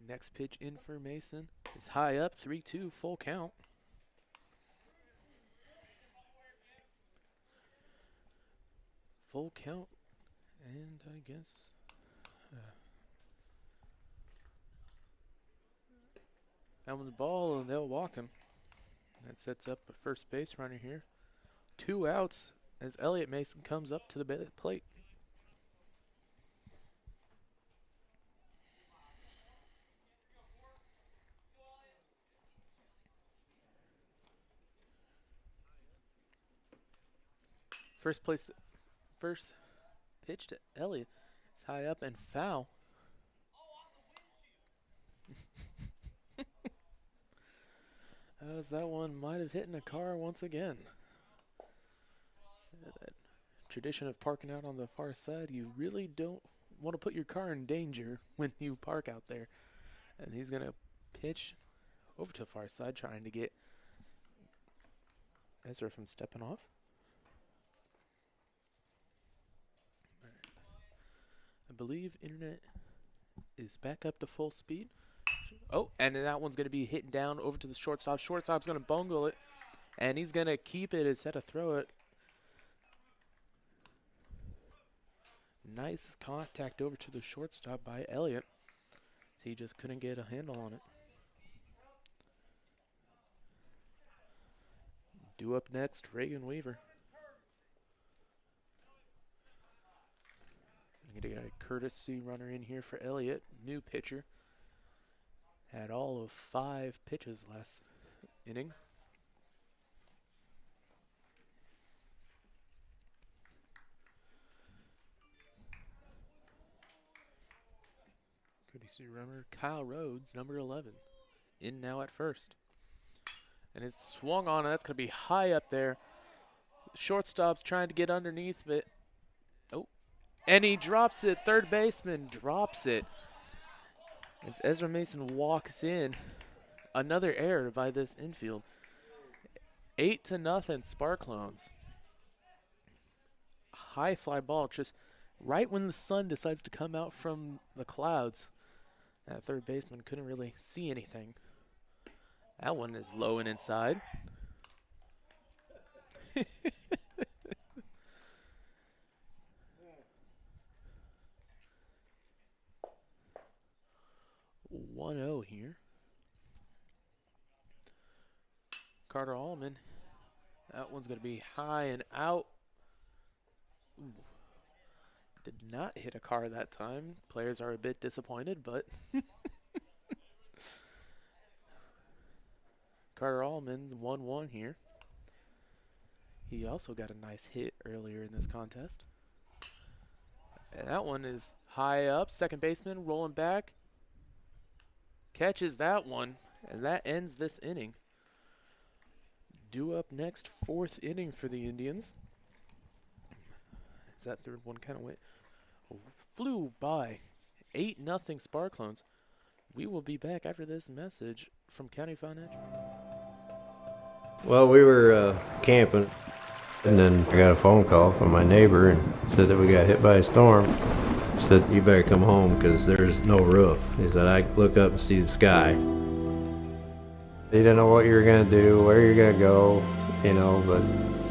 Next pitch in for Mason. It's high up, 3-2, full count. Full count, and I guess that one's the ball, and they'll walk him. That sets up a first base runner here. 2 outs as Elliot Mason comes up to the plate. First pitch to Elliott. It's high up and foul. As that one might have hit in a car once again. That tradition of parking out on the far side, you really don't want to put your car in danger when you park out there. And he's going to pitch over to the far side, trying to get Ezra from stepping off. I believe internet is back up to full speed. Oh, and then that one's going to be hitting down over to the shortstop. Shortstop's going to bungle it, and he's going to keep it instead of throw it. Nice contact over to the shortstop by Elliott. So he just couldn't get a handle on it. Due up next, Reagan Weaver. I'm going to get a courtesy runner in here for Elliott, new pitcher. Had all of 5 pitches last inning. Courtesy runner Kyle Rhodes, number 11, in now at first. And it's swung on, and that's going to be high up there. Shortstop's trying to get underneath it. Oh, and he drops it. Third baseman drops it. As Ezra Mason walks in, another error by this infield. 8-0 Sparklones. High fly ball, just right when the sun decides to come out from the clouds. That third baseman couldn't really see anything. That one is low and inside. 1-0 here. Carter Allman. That one's going to be high and out. Ooh. Did not hit a car that time. Players are a bit disappointed, but Carter Allman 1-1 here. He also got a nice hit earlier in this contest. And that one is high up. Second baseman rolling back. Catches that one, and that ends this inning. Due up next, 4th inning for the Indians. As that third one kind of flew by. 8-0 Sparklones. We will be back after this message from County Financial. Well, we were camping, and then I got a phone call from my neighbor and said that we got hit by a storm. He said, "You better come home because there's no roof." He said, "I look up and see the sky." He didn't know what you were going to do, where you're going to go, but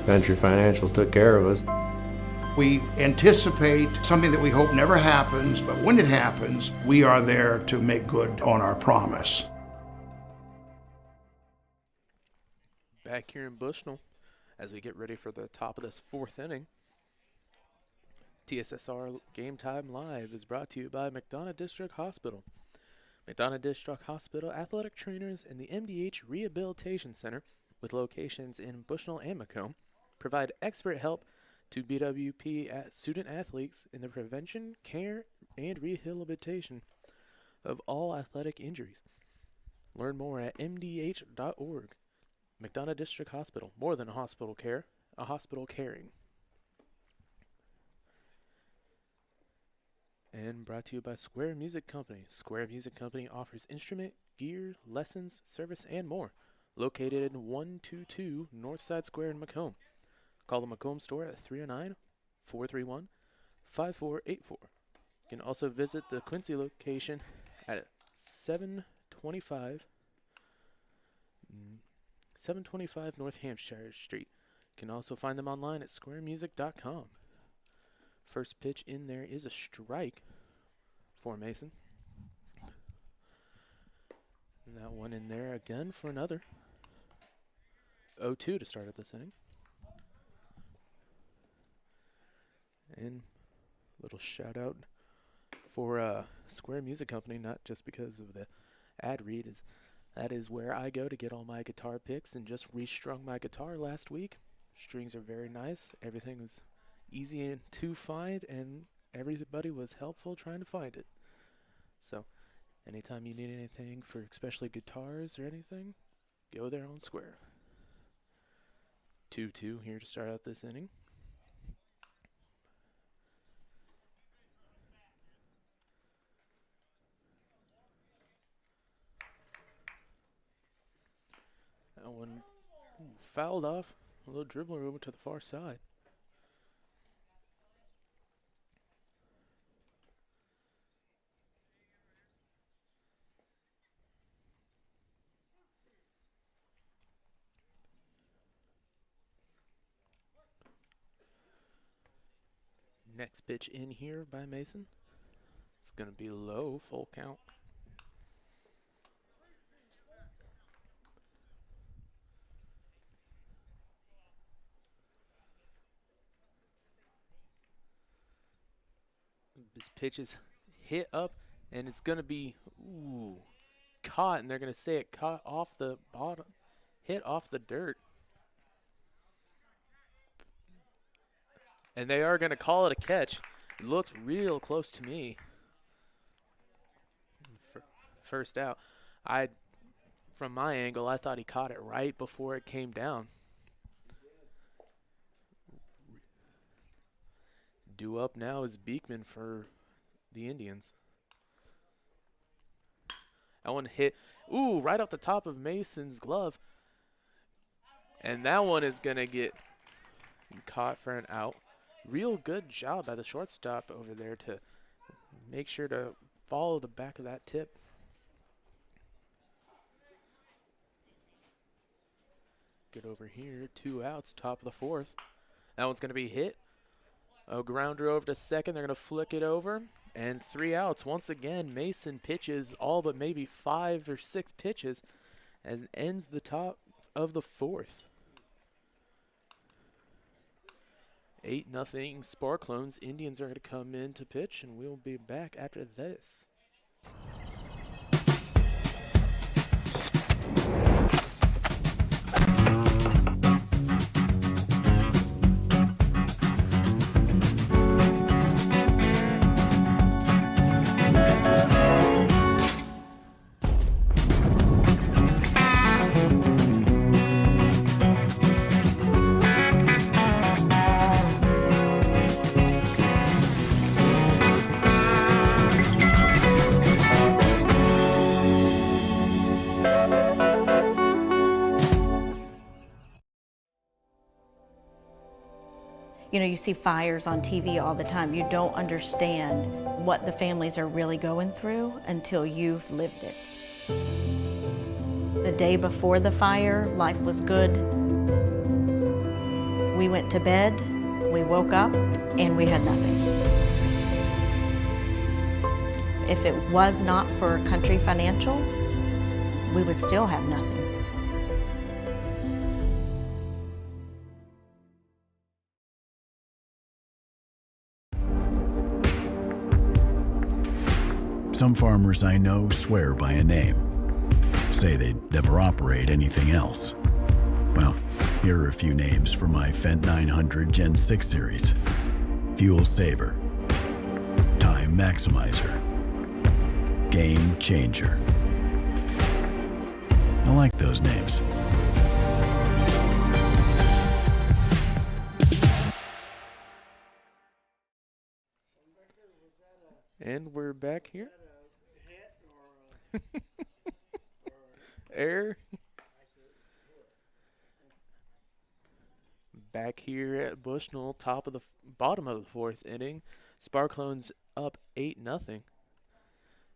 Venture Financial took care of us. We anticipate something that we hope never happens, but when it happens, we are there to make good on our promise. Back here in Bushnell, as we get ready for the top of this 4th inning. TSSR Game Time Live is brought to you by McDonough District Hospital. McDonough District Hospital athletic trainers and the MDH Rehabilitation Center, with locations in Bushnell and Macomb, provide expert help to BWP student athletes in the prevention, care, and rehabilitation of all athletic injuries. Learn more at mdh.org. McDonough District Hospital, more than a hospital care, a hospital caring. And brought to you by Square Music Company. Square Music Company offers instrument, gear, lessons, service, and more. Located in 122 Northside Square in Macomb. Call the Macomb store at 309-431-5484. You can also visit the Quincy location at 725 North Hampshire Street. You can also find them online at squaremusic.com. First pitch in there is a strike for Mason. And that one in there again for another 0-2 to start at this inning. And a little shout out for Square Music Company, not just because of the ad read, that is where I go to get all my guitar picks, and just restrung my guitar last week. Strings are very nice. Everything was easy to find, and everybody was helpful trying to find it. So anytime you need anything for especially guitars or anything, go there on Square. 2-2 here to start out this inning. That one fouled off. A little dribbler over to the far side. Next pitch in here by Mason. It's going to be low, full count. This pitch is hit up, and it's going to be caught, and they're going to say it caught off the bottom, hit off the dirt. And they are going to call it a catch. It looked real close to me. First out. From my angle, I thought he caught it right before it came down. Due up now is Beekman for the Indians. That one hit, right off the top of Mason's glove. And that one is going to get caught for an out. Real good job by the shortstop over there to make sure to follow the back of that tip. Get over here, 2 outs, top of the 4th. That one's going to be hit. A grounder over to second. They're going to flick it over. And 3 outs. Once again, Mason pitches all but maybe 5 or 6 pitches and ends the top of the 4th. 8-0 Sparklones. Indians are going to come in to pitch, and we'll be back after this. You know, you see fires on TV all the time. You don't understand what the families are really going through until you've lived it. The day before the fire, life was good. We went to bed, we woke up, and we had nothing. If it was not for Country Financial, we would still have nothing. Some farmers I know swear by a name, say they'd never operate anything else. Well, here are a few names for my Fendt 900 Gen 6 series. Fuel Saver, Time Maximizer, Game Changer. I like those names. And we're back here. Air. Back here at Bushnell, bottom of the 4th inning. Sparklone's up 8-0.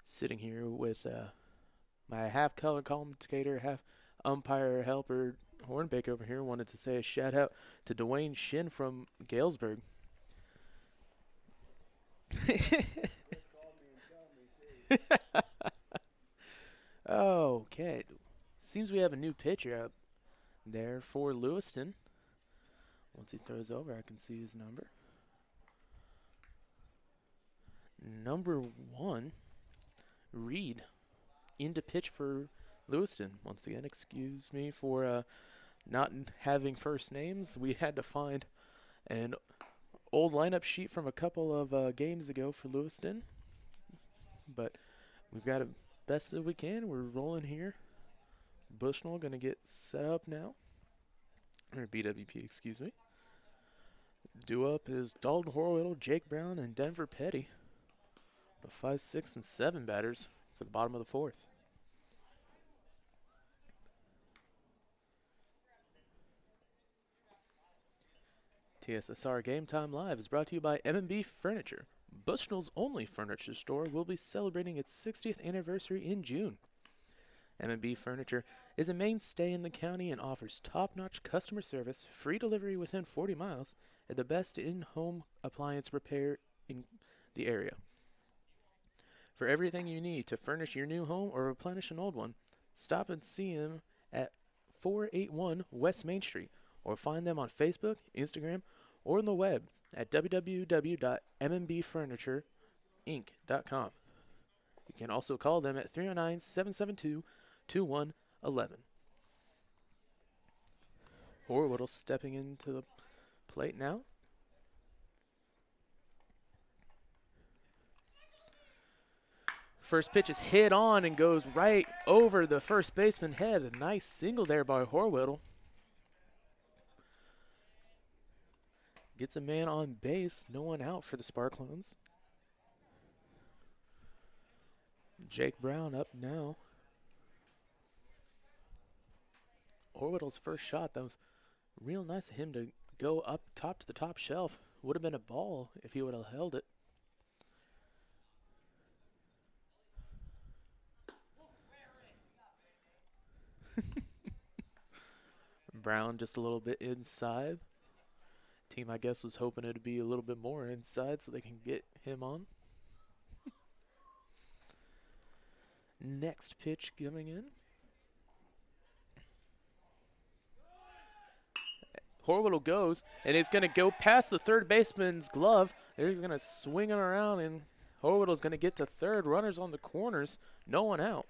Sitting here with my half-color commentator, half umpire helper Hornbeck over here. Wanted to say a shout out to Dwayne Shin from Galesburg. Okay. Seems we have a new pitcher out there for Lewiston. Once he throws over, I can see his number. Number 1, Reed, in to pitch for Lewiston. Once again, excuse me for not having first names. We had to find an old lineup sheet from a couple of games ago for Lewiston. But we've got it best as we can. We're rolling here. Bushnell going to get set up now. Or BWP, excuse me. Due up is Dalton Horwittle, Jake Brown, and Denver Petty. The 5, 6, and 7 batters for the bottom of the 4th. TSSR Game Time Live is brought to you by M&B Furniture. Bushnell's only furniture store will be celebrating its 60th anniversary in June. M&B Furniture is a mainstay in the county and offers top-notch customer service, free delivery within 40 miles, and the best in-home appliance repair in the area. For everything you need to furnish your new home or replenish an old one, stop and see them at 481 West Main Street, or find them on Facebook, Instagram, or on the web at www.mmbfurnitureiNc.com. You can also call them at 309-772-2111. Horwittle stepping into the plate now. First pitch is hit on and goes right over the first baseman head. A nice single there by Horwittle. Gets a man on base, no one out for the Sparklones. Jake Brown up now. Horwittle's first shot, that was real nice of him to go up top to the top shelf. Would have been a ball if he would have held it. Brown just a little bit inside. Team, I guess, was hoping it would be a little bit more inside so they can get him on. Next pitch coming in. Horwittle goes, and it's going to go past the third baseman's glove. They're going to swing him around, and Horwittle's going to get to third. Runners on the corners, no one out.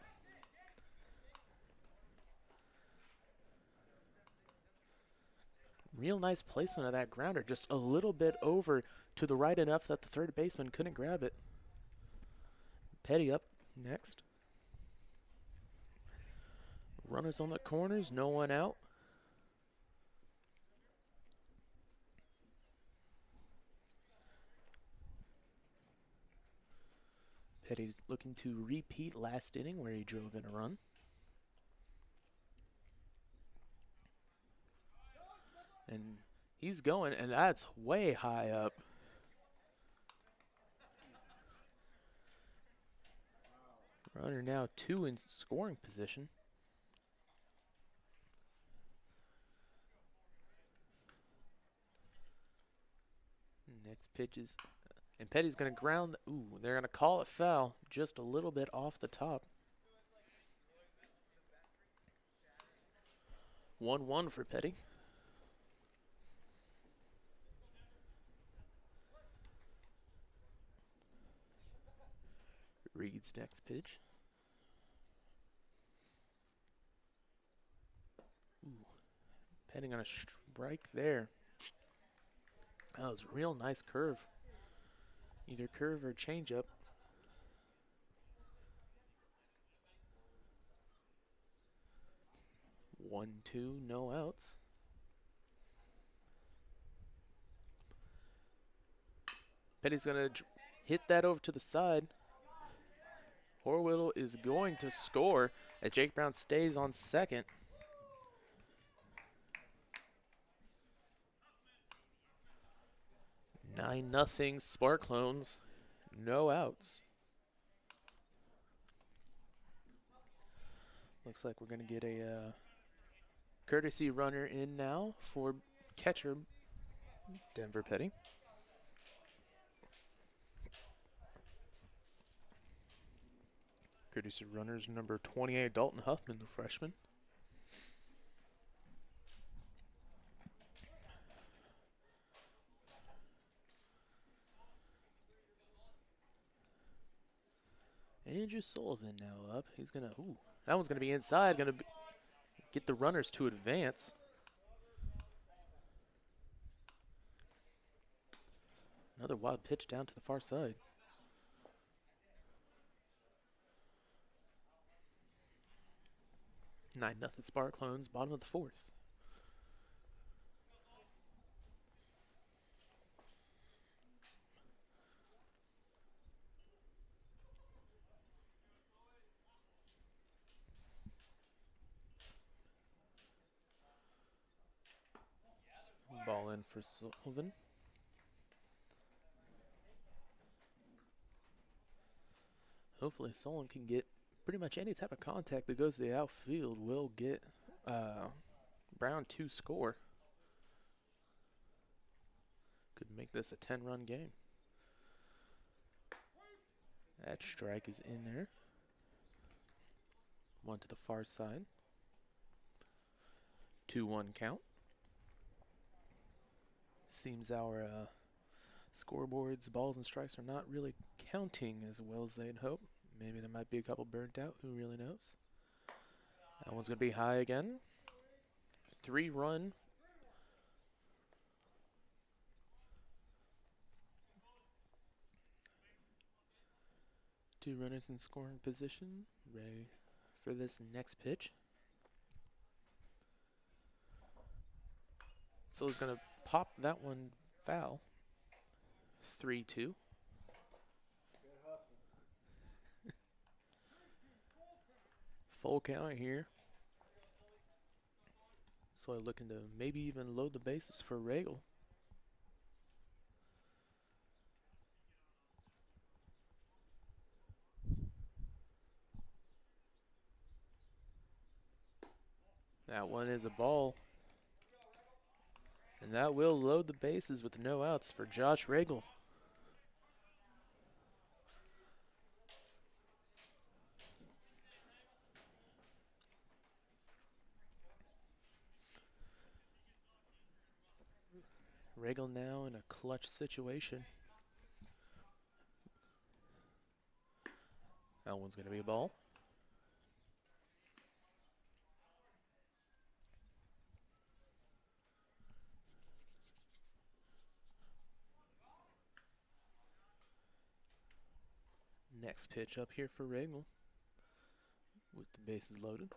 Real nice placement of that grounder, just a little bit over to the right enough that the third baseman couldn't grab it. Petty up next. Runners on the corners, no one out. Petty looking to repeat last inning where he drove in a run. And he's going, and that's way high up. Runner now 2 in scoring position. Next pitch is, and Petty's going to ground. Ooh, they're going to call it foul just a little bit off the top. 1-1 for Petty. Reed's next pitch. Ooh, penning on a strike there. That was a real nice curve. Either curve or changeup. 1-2, no outs. Petty's going to hit that over to the side. Horwittle is going to score as Jake Brown stays on second. 9-0 Sparklones, no outs. Looks like we're going to get a courtesy runner in now for catcher Denver Petty. Courtesy runners number 28, Dalton Huffman, the freshman. Andrew Sullivan now up. He's going to, that one's going to be inside, going to get the runners to advance. Another wild pitch down to the far side. Nine nothing Sparklones, bottom of the fourth. Ball in for Sullivan. Hopefully Sullivan can get pretty much any type of contact that goes to the outfield will get Brown to score. Could make this a 10-run game. That strike is in there. One to the far side. 2-1 count. Seems our scoreboards, balls, and strikes are not really counting as well as they'd hope. Maybe there might be a couple burnt out. Who really knows? That one's going to be high again. 3-run. Two runners in scoring position. Ready for this next pitch. So he's going to pop that one foul. 3-2. Full count here. So I'm looking to maybe even load the bases for Regal. That one is a ball. And that will load the bases with no outs for Josh Regal. Regal now in a clutch situation. That one's going to be a ball. Next pitch up here for Regal with the bases loaded.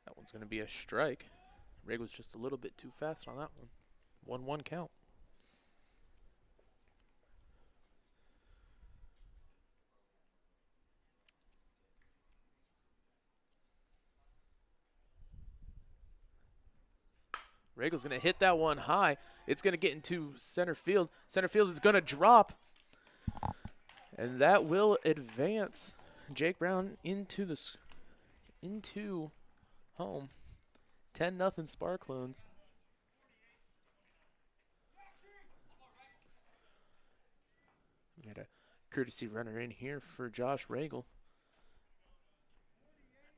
That one's going to be a strike. Regal's just a little bit too fast on that one. 1-1 count. Regal's going to hit that one high. It's going to get into center field. Center field is going to drop. And that will advance Jake Brown into home. 10-0 Sparklones. We got a courtesy runner in here for Josh Regal.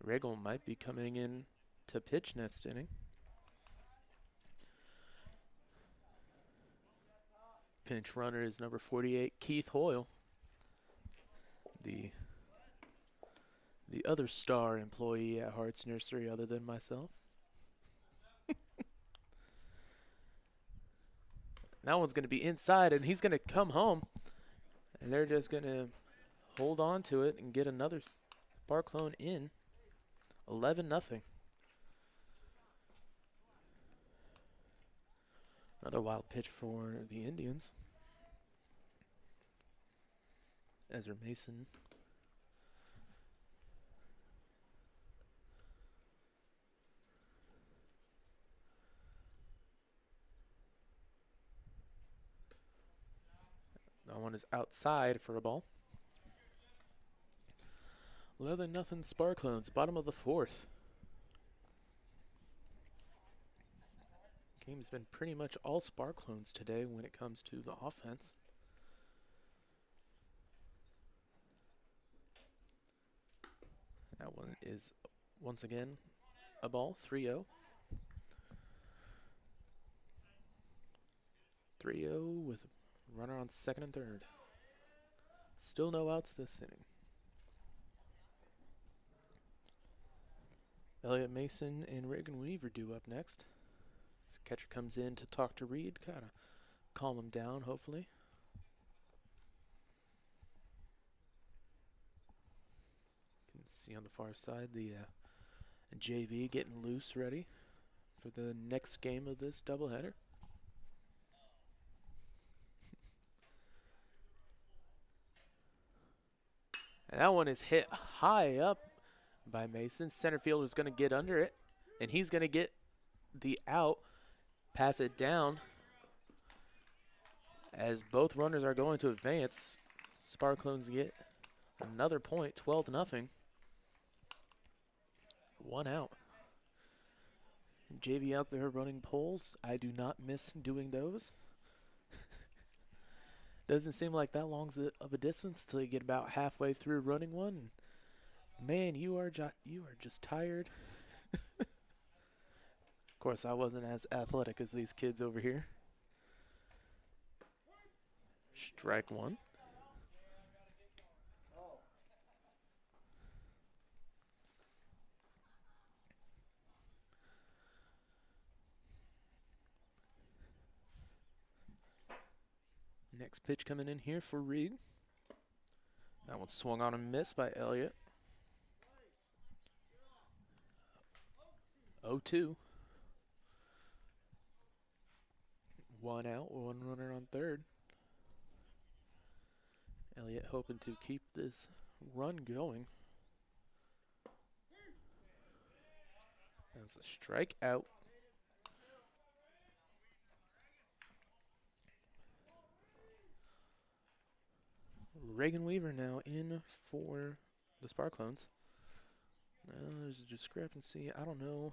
Regal might be coming in to pitch next inning. Pinch runner is number 48, Keith Hoyle. the other star employee at Hart's Nursery other than myself. That one's going to be inside, and he's going to come home, and they're just going to hold on to it and get another Sparklone in. 11-0. Another wild pitch for the Indians. Ezra Mason. That one is outside for a ball. 11-0 Sparklones, bottom of the fourth. Game's been pretty much all Sparklones today when it comes to the offense. That one is once again a ball, 3-0. 3-0 with a runner on second and third. Still no outs this inning. Elliott Mason and Reagan Weaver due up next. So catcher comes in to talk to Reed, kind of calm him down, hopefully. You can see on the far side the JV getting loose, ready for the next game of this doubleheader. And that one is hit high up by Mason. Center fielder's going to get under it, and he's going to get the out, pass it down. As both runners are going to advance, Sparklones get another point, 12-0. 1 out. JV out there running poles. I do not miss doing those. Doesn't seem like that long of a distance till you get about halfway through running one. Man, you are just tired. Of course, I wasn't as athletic as these kids over here. Strike one. Next pitch coming in here for Reed. That one swung on and missed by Elliott. 0-2. 1 out, 1 runner on third. Elliott hoping to keep this run going. That's a strikeout. Reagan Weaver now in for the Sparklones. There's a discrepancy. I don't know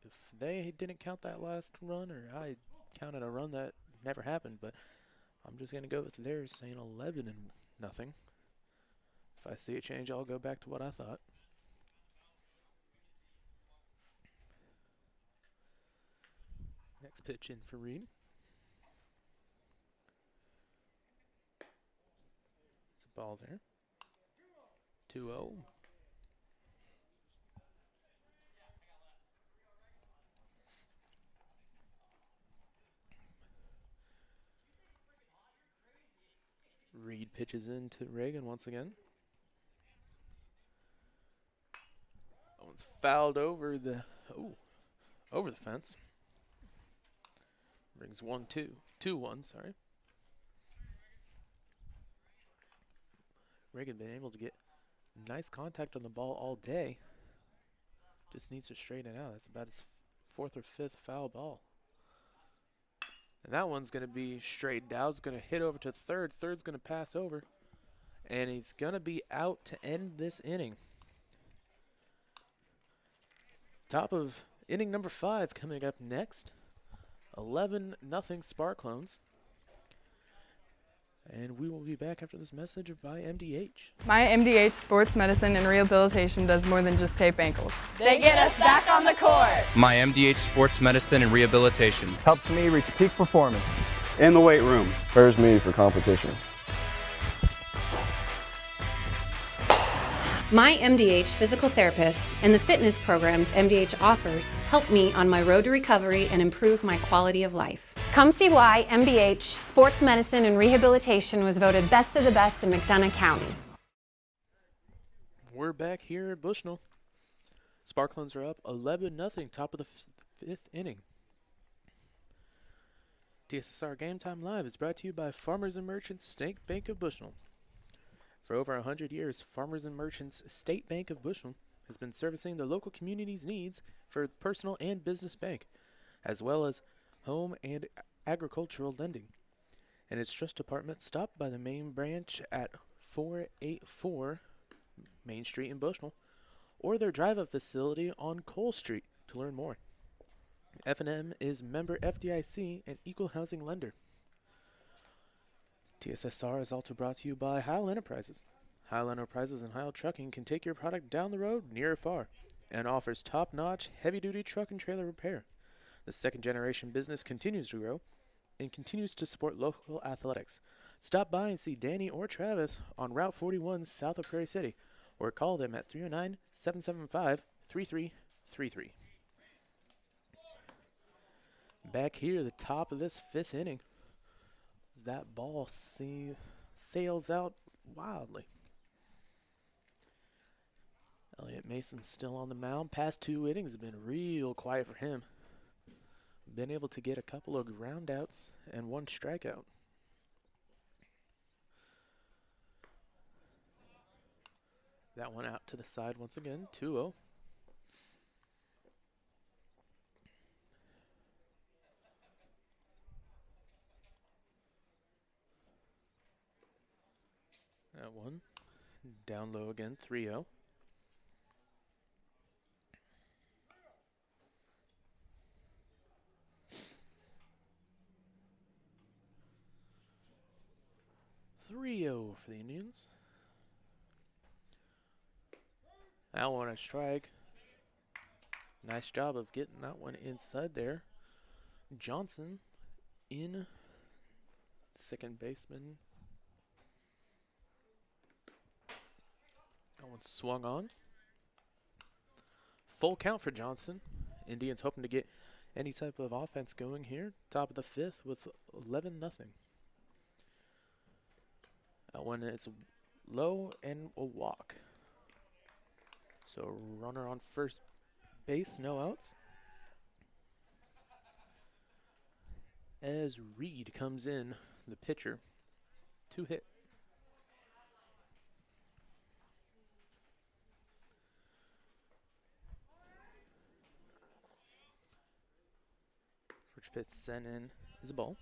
if they didn't count that last run or I counted a run that never happened, but I'm just going to go with theirs saying 11-0. If I see a change, I'll go back to what I thought. Next pitch in for Reed. Ball there. 2-0. Reed pitches into Reagan once again. That one's fouled over the fence. Brings 1-2. 2-1, sorry. Reagan been able to get nice contact on the ball all day. Just needs to straighten it out. That's about his 4th or 5th foul ball. And that one's going to be straightened out. It's going to hit over to third. Third's going to pass over. And he's going to be out to end this inning. Top of inning number 5 coming up next. 11-0 Sparklones. And we will be back after this message by MDH. My MDH Sports Medicine and Rehabilitation does more than just tape ankles. They get us back on the court. My MDH Sports Medicine and Rehabilitation helps me reach peak performance. In the weight room. Prepares me for competition. My MDH physical therapists and the fitness programs MDH offers help me on my road to recovery and improve my quality of life. Come see why MDH Sports Medicine and Rehabilitation was voted best of the best in McDonough County. We're back here at Bushnell. Sparklins are up 11-0, top of the fifth inning. TSSR Game Time Live is brought to you by Farmers and Merchants State Bank of Bushnell. For over 100 years, Farmers and Merchants State Bank of Bushnell has been servicing the local community's needs for personal and business bank, as well as home and agricultural lending. And its trust department stopped by the main branch at 484 Main Street in Bushnell, or their drive-up facility on Cole Street to learn more. F&M is member FDIC and equal housing lender. TSSR is also brought to you by Heil Enterprises. Heil Enterprises and Heil Trucking can take your product down the road, near or far, and offers top-notch, heavy-duty truck and trailer repair. The second-generation business continues to grow and continues to support local athletics. Stop by and see Danny or Travis on Route 41 south of Prairie City, or call them at 309-775-3333. Back here, the top of this fifth inning. That ball sails out wildly. Elliot Mason's still on the mound. Past 2 innings have been real quiet for him. Been able to get a couple of ground outs and 1 strikeout. That one out to the side once again, 2-0. That one down low again, 3-0. For the Indians. That one a strike. Nice job of getting that one inside there. Johnson in, second baseman. That one swung on. Full count for Johnson. Indians hoping to get any type of offense going here. Top of the fifth with 11-0. That one is low and a walk. So runner on first base, no outs. As Reed comes in, the pitcher, 2 hit. First pitch sent in is a ball.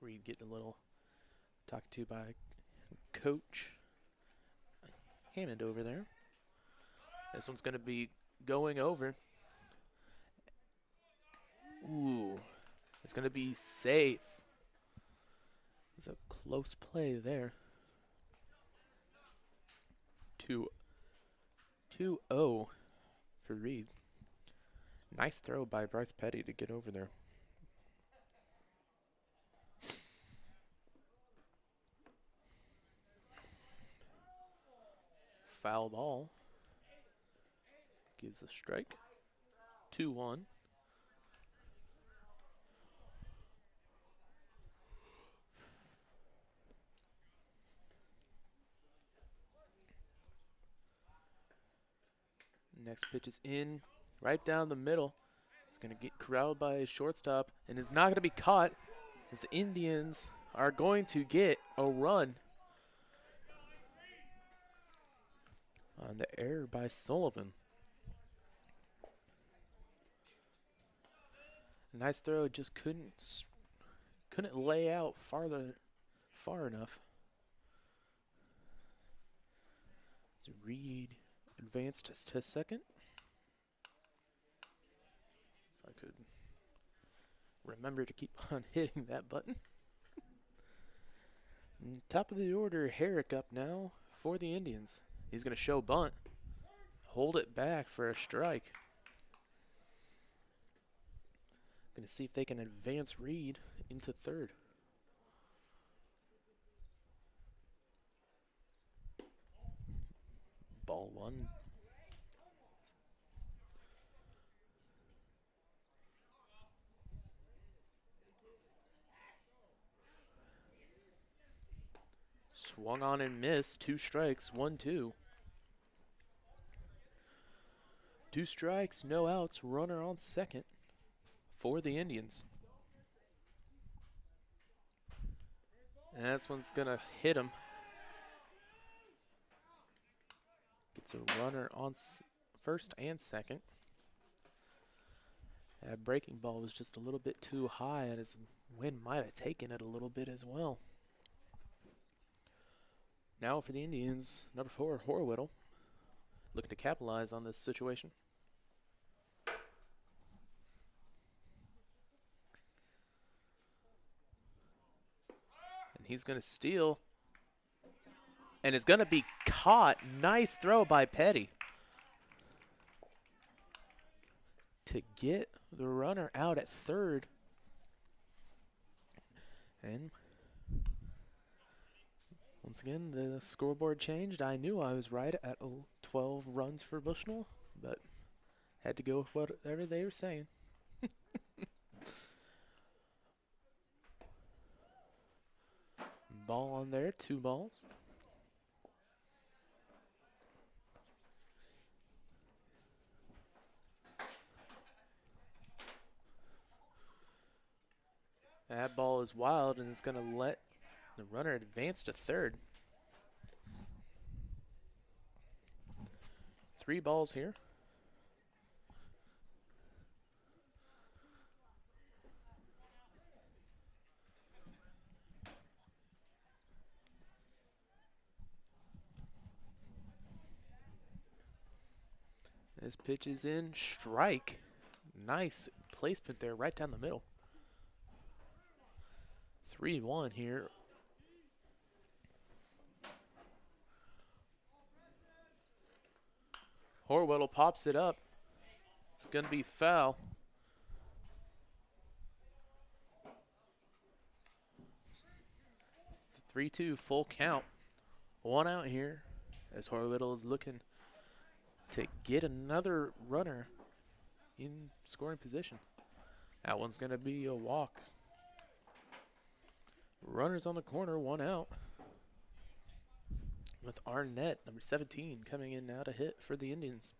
Reed getting a little talked to by Coach Hammond over there. This one's going to be going over. Ooh, it's going to be safe. It's a close play there. 2-0 for Reed. Nice throw by Bryce Petty to get over there. Foul ball. Gives a strike. 2-1. Next pitch is in, right down the middle. It's going to get corralled by a shortstop, and it's not going to be caught, as the Indians are going to get a run on the error by Sullivan. Nice throw, just couldn't lay out far enough. So Reed advanced to second. If I could remember to keep on hitting that button. Top of the order, Herrick up now for the Indians. He's going to show bunt. Hold it back for a strike. Going to see if they can advance Reed into third. Ball one. Swung on and missed. 2 strikes, 1-2. 2 strikes, no outs, runner on second for the Indians. And this one's going to hit him. Gets a runner on first and second. That breaking ball was just a little bit too high, and his wind might have taken it a little bit as well. Now for the Indians, number 4, Horwittle, looking to capitalize on this situation. And he's going to steal, and it's going to be caught. Nice throw by Petty to get the runner out at third. And once again, the scoreboard changed. I knew I was right at 12 runs for Bushnell, but had to go with whatever they were saying. Ball on there, 2 balls. That ball is wild, and it's going to let the runner advance to third. 3 balls here. This pitch is in, strike. Nice placement there, right down the middle. 3-1 here. Horwittle pops it up. It's going to be foul. The 3-2 full count. 1 out here as Horwittle is looking to get another runner in scoring position. That one's going to be a walk. Runners on the corner, 1 out. With Arnett, number 17, coming in now to hit for the Indians.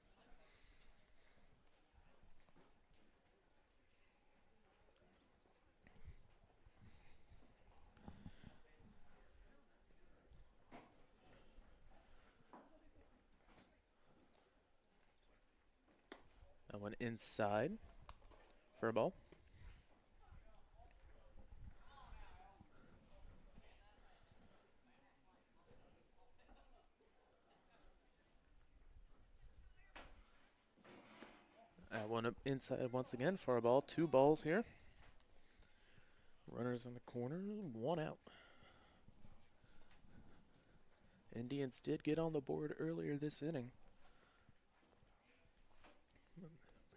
That one inside for a ball. That one up inside once again for a ball. 2 balls here. Runners in the corner, 1 out. Indians did get on the board earlier this inning.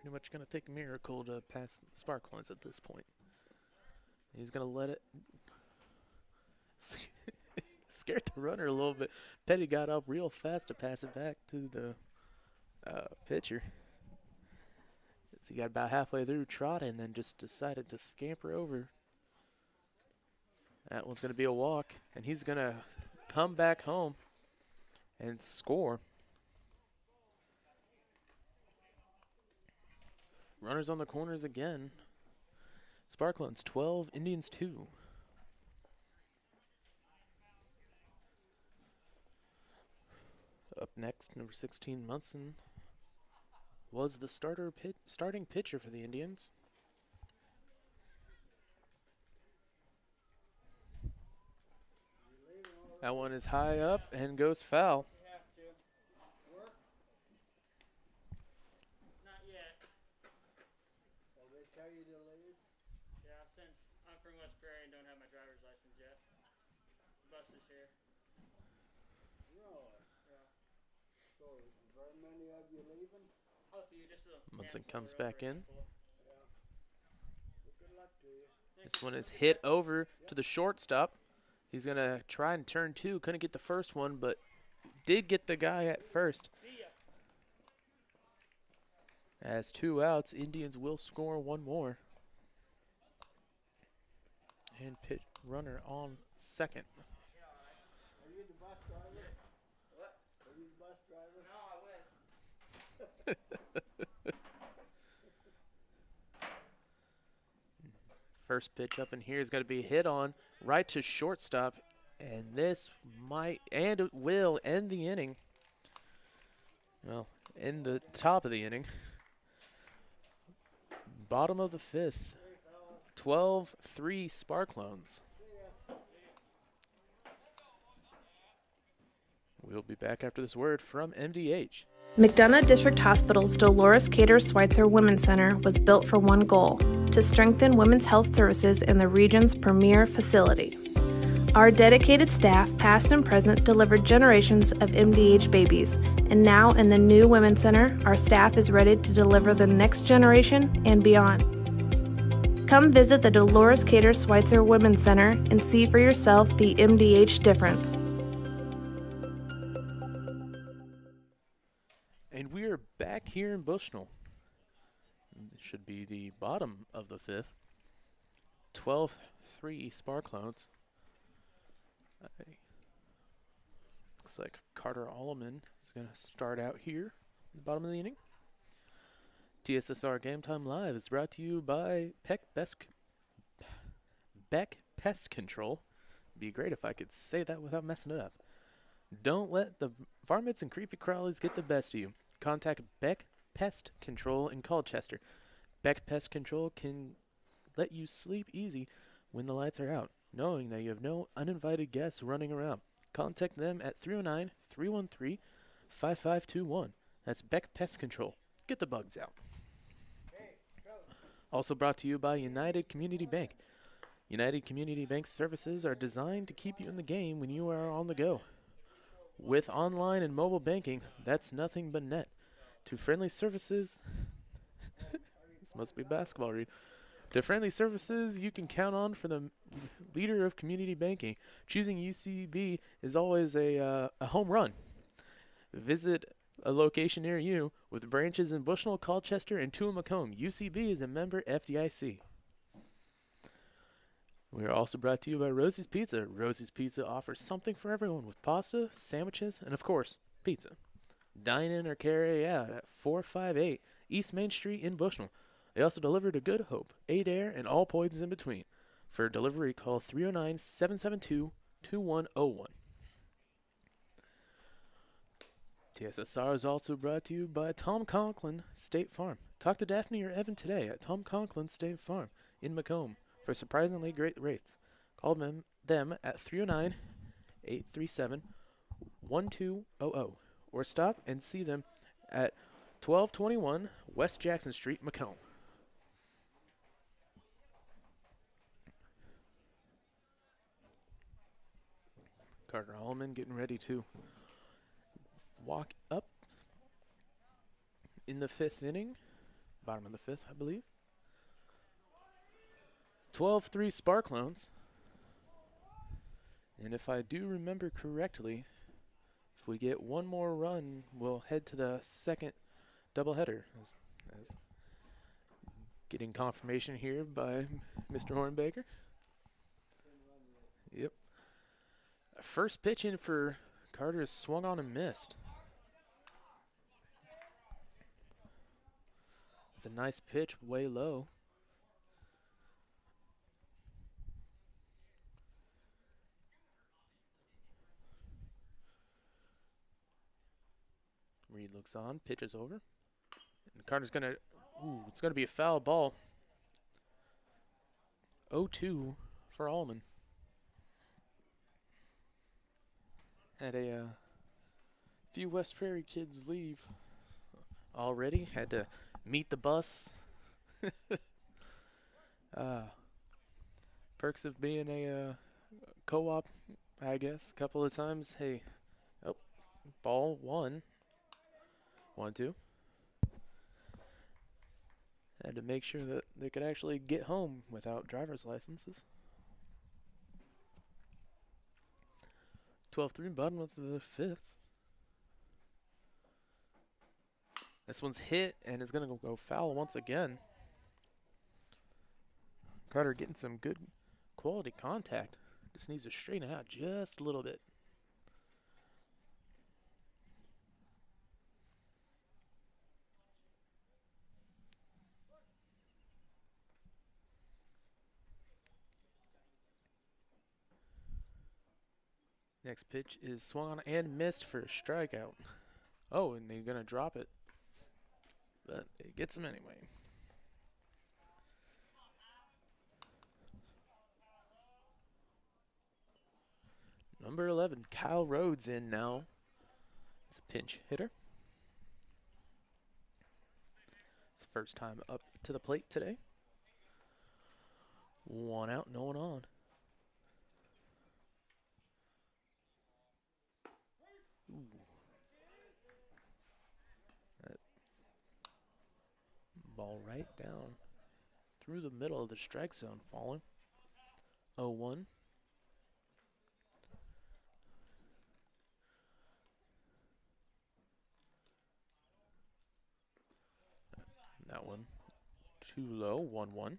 Pretty much going to take a miracle to pass Sparklines at this point. He's going to let it. Scared the runner a little bit. Petty got up real fast to pass it back to the pitcher. So he got about halfway through trotting and then just decided to scamper over. That one's going to be a walk, and he's going to come back home and score. Runners on the corners again. Sparklines 12, Indians 2. Up next, number 16, Munson was the starting pitcher for the Indians. That one is high up and goes foul. Not yet. Well, they tell you to leave? Yeah, since I'm from West Prairie and don't have my driver's license yet. The bus is here. Really? Yeah. So, very many of you leaving? A few, just a Munson handful comes are back over in. Yeah. Which This one is hit over to the shortstop. He's going to try and turn two. Couldn't get the first one, but did get the guy at first. As 2 outs, Indians will score one more. And pitch runner on second. Are you the bus driver? What? Are you the bus driver? No, I went. First pitch up in here is going to be hit on right to shortstop. And this might and it will end the inning. Well, in the top of the inning. Bottom of the fifth. 12-3 Sparklones. We'll be back after this word from MDH. McDonough District Hospital's Dolores Cater Schweitzer Women's Center was built for one goal: to strengthen women's health services in the region's premier facility. Our dedicated staff, past and present, delivered generations of MDH babies, and now in the new Women's Center, our staff is ready to deliver the next generation and beyond. Come visit the Dolores Cater Schweitzer Women's Center and see for yourself the MDH difference. And we are back here in Bushnell. It should be the bottom of the fifth. 12-3 Sparklones. Looks like Carter Alleman is going to start out here at the bottom of the inning. TSSR Game Time Live is brought to you by Beck Pest Control. It'd be great if I could say that without messing it up. Don't let the varmints and creepy crawlies get the best of you. Contact Beck Pest Control in Colchester. Beck Pest Control can let you sleep easy when the lights are out, knowing that you have no uninvited guests running around. Contact them at 309-313-5521. That's Beck Pest Control. Get the bugs out. Also brought to you by United Community Bank. United Community Bank services are designed to keep you in the game when you are on the go. With online and mobile banking, that's nothing but net. To friendly services, this must be basketball read. To friendly services you can count on for the leader of community banking. Choosing UCB is always a home run. Visit a location near you with branches in Bushnell, Colchester, and 2 in Macomb. UCB is a member FDIC. We are also brought to you by Rosie's Pizza. Rosie's Pizza offers something for everyone with pasta, sandwiches, and of course, pizza. Dine in or carry out at 458 East Main Street in Bushnell. They also deliver to Good Hope, Adair, and all points in between. For delivery, call 309-772-2101. TSSR is also brought to you by Tom Conklin State Farm. Talk to Daphne or Evan today at Tom Conklin State Farm in Macomb for surprisingly great rates. Call them at 309-837-1200 or stop and see them at 1221 West Jackson Street, Macomb. Carter Alleman getting ready to walk up in the 5th inning. Bottom of the 5th, I believe. 12-3 Sparklones. And if I do remember correctly, if we get one more run, we'll head to the second doubleheader. As getting confirmation here by Mr. Hornbaker. Yep. First pitch in for Carter is swung on and missed. It's a nice pitch, way low. Reed looks on, pitches over. And Carter's gonna, it's gonna be a foul ball. 0-2 for Allman. Had a few West Prairie kids leave already. Had to meet the bus. Perks of being a co-op, I guess, a couple of times. Hey, ball 1. 1-2. Had to make sure that they could actually get home without driver's licenses. 12-3, bottom of the fifth. This one's hit and is going to go foul once again. Carter getting some good quality contact. Just needs to straighten out just a little bit. Next pitch is swung on and missed for a strikeout. Oh, and they're going to drop it. But it gets him anyway. Number 11, Kyle Rhodes in now. He's a pinch hitter. It's first time up to the plate today. 1 out, no one on. Ooh. That ball right down through the middle of the strike zone, falling. 0-1. That one too low, 1-1.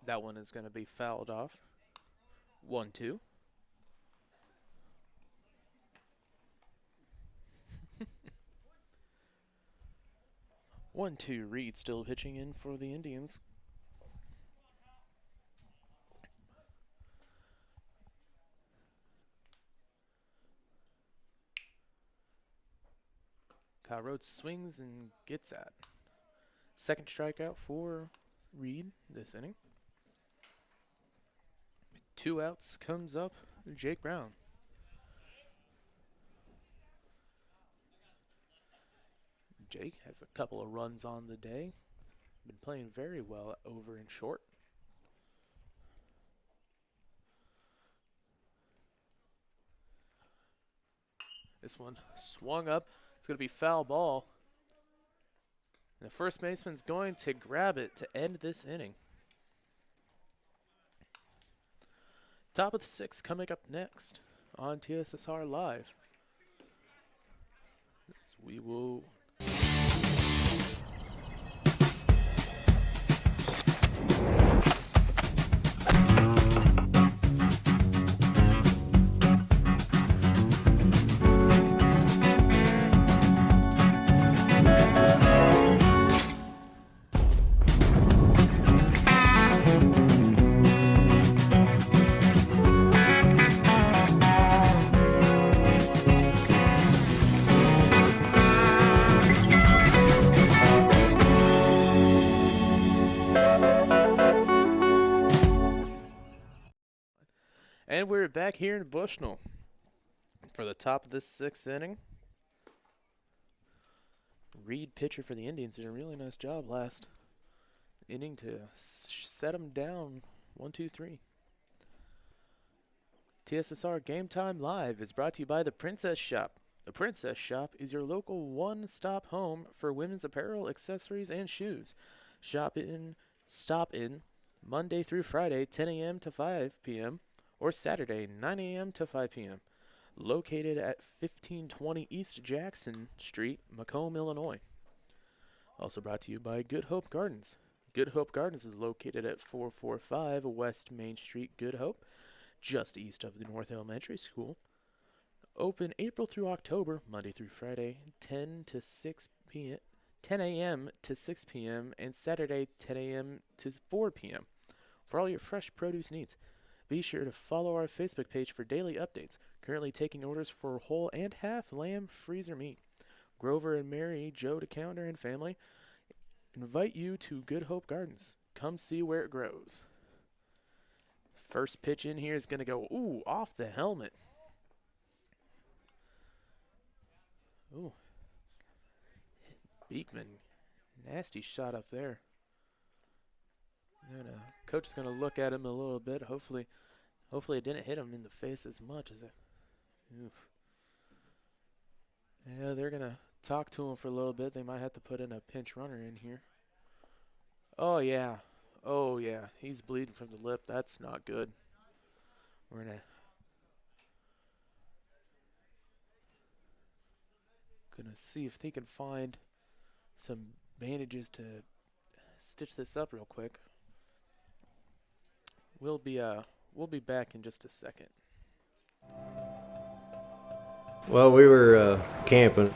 That one is going to be fouled off. 1-2. One, two. Reed still pitching in for the Indians. Kyle Rhodes swings and gets at. Second strikeout for Reed this inning. 2 outs comes up Jake Brown. Jake has a couple of runs on the day. Been playing very well over in short. This one swung up. It's going to be foul ball. And the first baseman's going to grab it to end this inning. Top of the sixth coming up next on TSSR Live. We will... And we're back here in Bushnell for the top of this sixth inning. Reed, pitcher for the Indians, did a really nice job last inning to set them down 1-2-3. TSSR Game Time Live is brought to you by The Princess Shop. The Princess Shop is your local one-stop home for women's apparel, accessories, and shoes. Stop in Monday through Friday, 10 a.m. to 5 p.m., or Saturday, 9 a.m. to 5 p.m., located at 1520 East Jackson Street, Macomb, Illinois. Also brought to you by Good Hope Gardens. Good Hope Gardens is located at 445 West Main Street, Good Hope, just east of the North Elementary School. Open April through October, Monday through Friday, 10 a.m. to 6 p.m., and Saturday, 10 a.m. to 4 p.m. for all your fresh produce needs. Be sure to follow our Facebook page for daily updates. Currently taking orders for whole and half lamb freezer meat. Grover and Mary Jo DeCounder and family invite you to Good Hope Gardens. Come see where it grows. First pitch in here is going to go, off the helmet. Beekman, nasty shot up there. Coach is going to look at him a little bit. Hopefully it didn't hit him in the face as much as it. Oof. Yeah, they're going to talk to him for a little bit. They might have to put in a pinch runner in here. Oh, yeah. Oh, yeah. He's bleeding from the lip. That's not good. We're going to see if they can find some bandages to stitch this up real quick. We'll be back in just a second. Well, we were camping,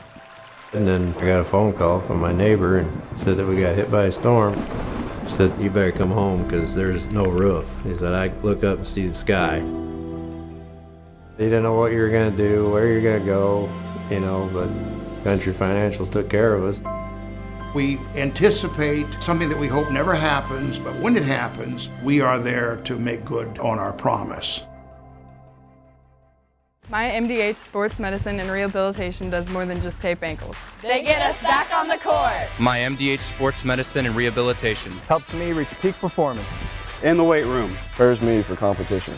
and then I got a phone call from my neighbor and said that we got hit by a storm. He said, you better come home because there's no roof. He said, I look up and see the sky. He didn't know what you were going to do, where you're going to go, you know, but Country Financial took care of us. We anticipate something that we hope never happens, but when it happens, we are there to make good on our promise. My MDH Sports Medicine and Rehabilitation does more than just tape ankles. They get us back on the court. My MDH Sports Medicine and Rehabilitation Helps me reach peak performance. In the weight room. Prepares me for competition.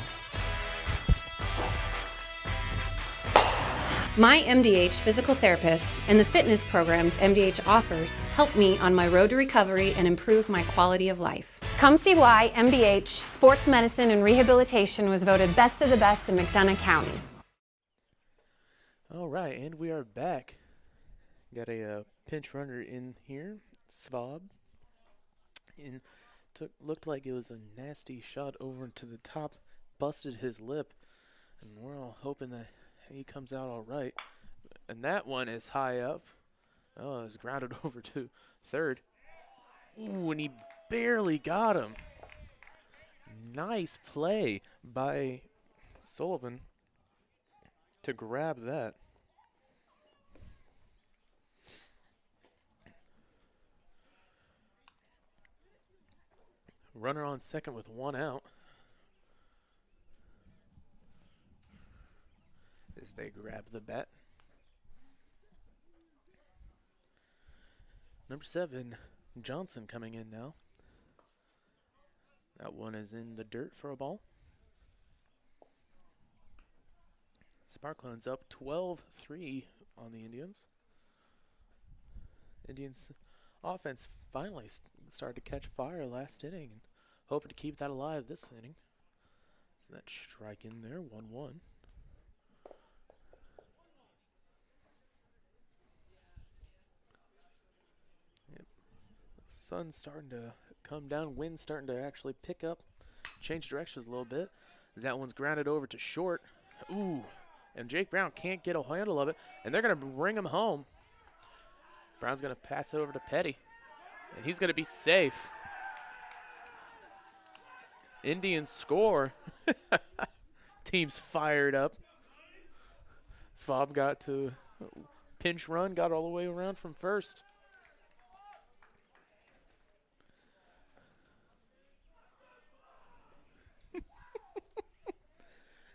My MDH physical therapists and the fitness programs MDH offers help me on my road to recovery and improve my quality of life. Come see why MDH Sports Medicine and Rehabilitation was voted best of the best in McDonough County. All right, and we are back. Got a pinch runner in here, Svab. And looked like it was a nasty shot over to the top, busted his lip, and we're all hoping that he comes out all right. And that one is high up. Oh, it was grounded over to third. Ooh, and he barely got him. Nice play by Sullivan to grab that. Runner on second with one out. As they grab the bat. Number 7, Johnson coming in now. That one is in the dirt for a ball. Sparkland's up 12-3 on the Indians. Indians offense finally started to catch fire last inning, and hoping to keep that alive this inning. So that strike in there, 1-1. Sun's starting to come down, wind's starting to actually pick up, change directions a little bit. That one's grounded over to short. Ooh, and Jake Brown can't get a handle of it, and they're going to bring him home. Brown's going to pass it over to Petty, and he's going to be safe. Indians score. Team's fired up. Svab got to pinch run, got all the way around from first.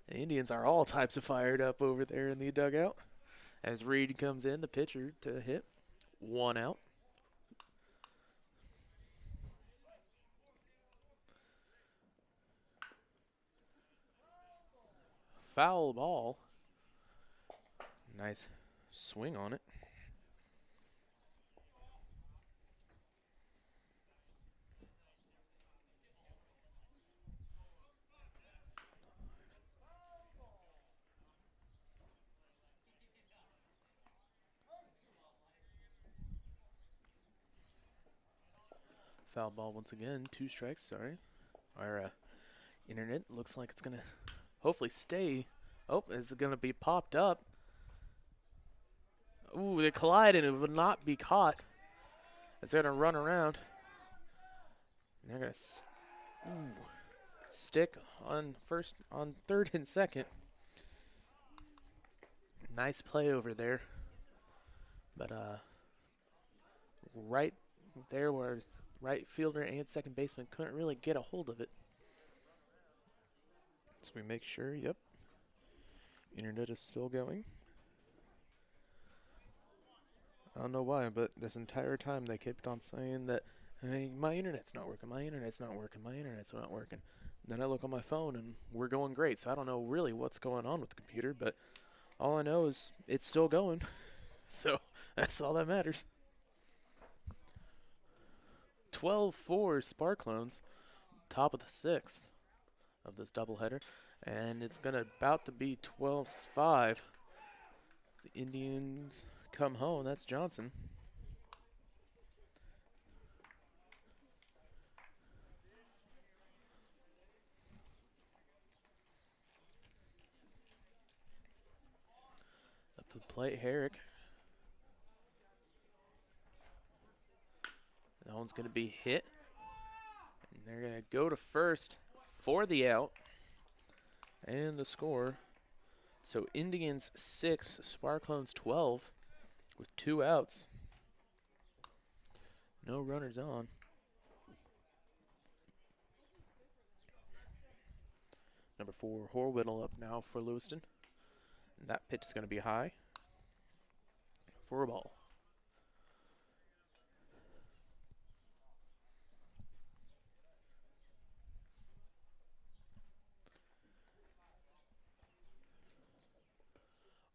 The Indians are all types of fired up over there in the dugout. As Reed comes in, the pitcher to hit. One out. Foul ball. Nice swing on it. Foul ball once again. 2 strikes, sorry. Our internet looks like it's going to hopefully stay. Oh, it's going to be popped up. Ooh, they collide and it would not be caught. It's going to run around. And they're going to stick on third and second. Nice play over there. But right there where right fielder and second baseman couldn't really get a hold of it. So we make sure, yep, internet is still going. I don't know why, but this entire time they kept on saying that Hey, my internet's not working. My internet's not working. My internet's not working. Then I look on my phone and we're going great. So I don't know really what's going on with the computer, but all I know is it's still going. So that's all that matters. 12-4 Sparklones, top of the 6th of this doubleheader. And it's about to be 12-5. The Indians come home. That's Johnson. Up to the plate, Herrick. That one's going to be hit. And they're going to go to first for the out. And the score. So Indians 6, Sparklones 12 with 2 outs. No runners on. Number 4, Horwittle up now for Lewiston. And that pitch is going to be high for a ball.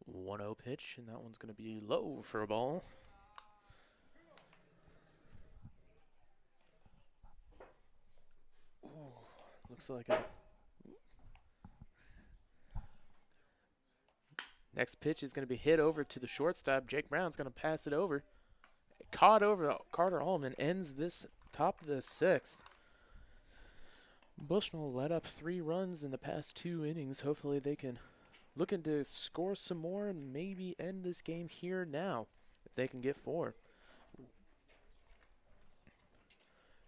One 1-0 pitch, and that one's going to be low for a ball. Ooh, looks like it. Next pitch is going to be hit over to the shortstop. Jake Brown's going to pass it over. Caught over Carter Allman, ends this top of the 6th. Bushnell let up 3 runs in the past 2 innings. Hopefully they can looking to score some more and maybe end this game here now if they can get 4.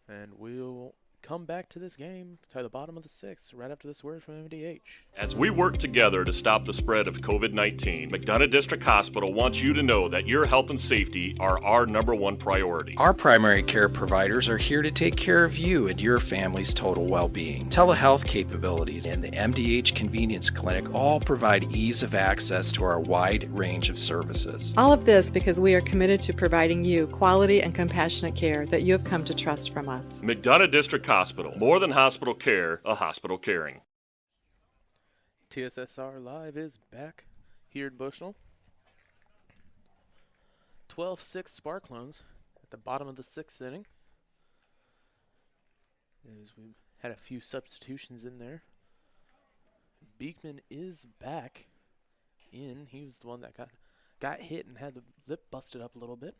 And we'll come back to this game to the bottom of the 6th right after this word from MDH. As we work together to stop the spread of COVID-19, McDonough District Hospital wants you to know that your health and safety are our #1 priority. Our primary care providers are here to take care of you and your family's total well-being. Telehealth capabilities and the MDH Convenience Clinic all provide ease of access to our wide range of services. All of this because we are committed to providing you quality and compassionate care that you have come to trust from us. McDonough District Hospital, more than hospital care, a hospital caring. TSSR Live is back here at Bushnell. 12-6 Sparklones at the bottom of the 6th inning. As we've had a few substitutions in there. Beekman is back in. He was the one that got hit and had the lip busted up a little bit.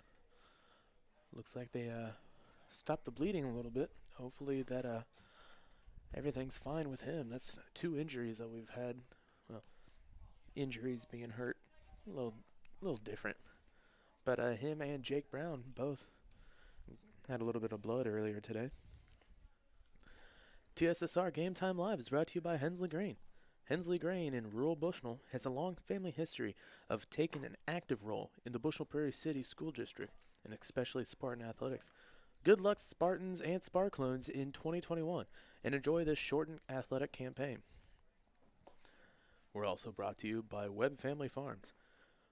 Looks like they stopped the bleeding a little bit. Hopefully that everything's fine with him. That's 2 injuries that we've had. Well, injuries being hurt, a little different. But him and Jake Brown both had a little bit of blood earlier today. TSSR Game Time Live is brought to you by Hensley Grain. Hensley Grain in rural Bushnell has a long family history of taking an active role in the Bushnell Prairie City School District, and especially Spartan athletics. Good luck, Spartans and Sparklones, in 2021, and enjoy this shortened athletic campaign. We're also brought to you by Webb Family Farms.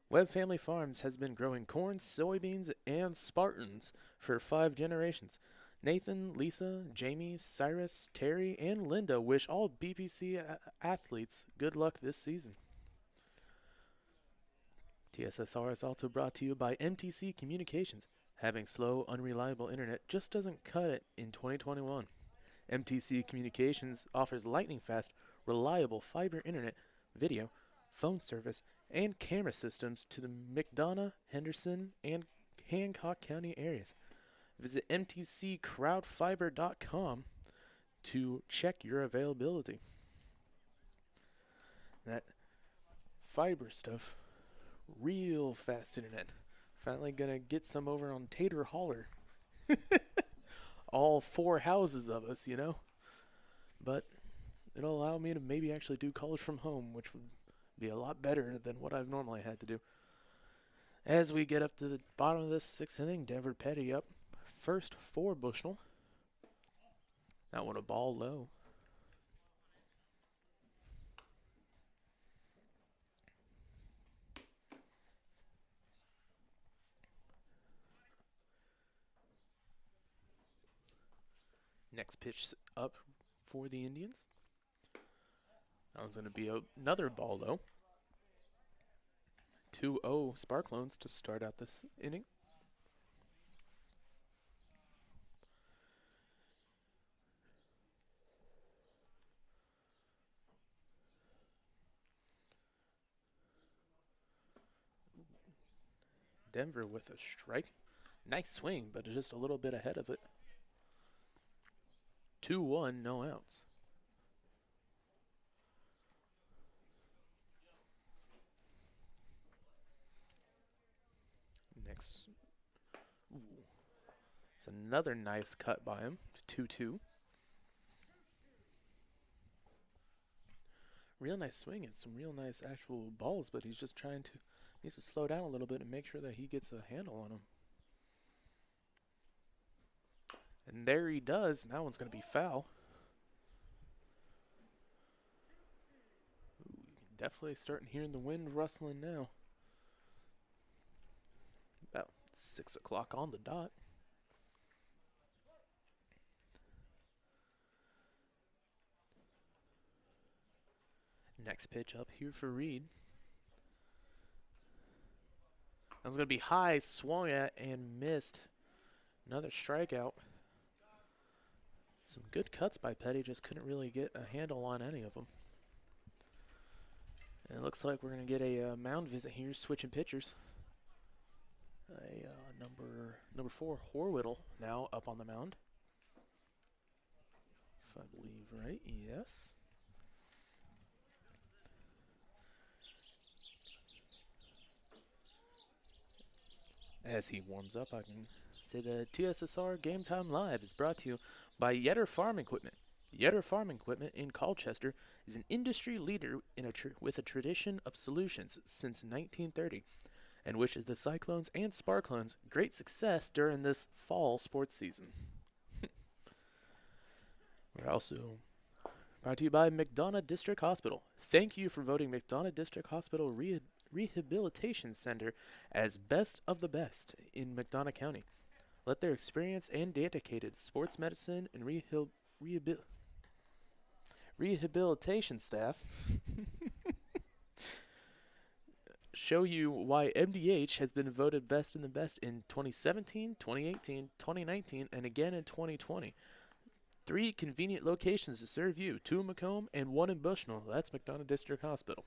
Webb Family Farms has been growing corn, soybeans, and Spartans for 5 generations. Nathan, Lisa, Jamie, Cyrus, Terry, and Linda wish all BPC athletes good luck this season. TSSR is also brought to you by MTC Communications. Having slow, unreliable internet just doesn't cut it in 2021. MTC Communications offers lightning-fast, reliable fiber internet, video, phone service, and camera systems to the McDonough, Henderson, and Hancock County areas. Visit mtccrowdfiber.com to check your availability. That fiber stuff, real fast internet. Finally gonna get some over on Tater Holler. All 4 houses of us, you know. But it'll allow me to maybe actually do college from home, which would be a lot better than what I've normally had to do. As we get up to the bottom of this 6th inning, Denver Petty up first for Bushnell. That one a ball low. Next pitch up for the Indians. That one's going to be another ball, though. 2-0 Sparklones to start out this inning. Denver with a strike. Nice swing, but just a little bit ahead of it. 2-1, no outs. Next. Ooh. It's another nice cut by him. 2-2. Real nice swing and some real nice actual balls, but he's just needs to slow down a little bit and make sure that he gets a handle on him. And there he does. And that one's going to be foul. Ooh, definitely starting hearing the wind rustling now. About 6 o'clock on the dot. Next pitch up here for Reed. That was going to be high, swung at, and missed. Another strikeout. Some good cuts by Petty, just couldn't really get a handle on any of them. And it looks like we're going to get a mound visit here, switching pitchers. Number 4, Horwittle, now up on the mound. If I believe right, yes. As he warms up, I can say the TSSR Game Time Live is brought to you by Yetter Farm Equipment. Yetter Farm Equipment in Colchester is an industry leader with a tradition of solutions since 1930, and wishes the Cyclones and Sparklones great success during this fall sports season. We're also brought to you by McDonough District Hospital. Thank you for voting McDonough District Hospital Rehabilitation Center as best of the best in McDonough County. Let their experienced and dedicated sports medicine and rehabilitation staff show you why MDH has been voted best in the best in 2017, 2018, 2019, and again in 2020. 3 convenient locations to serve you, 2 in Macomb and 1 in Bushnell. That's McDonough District Hospital.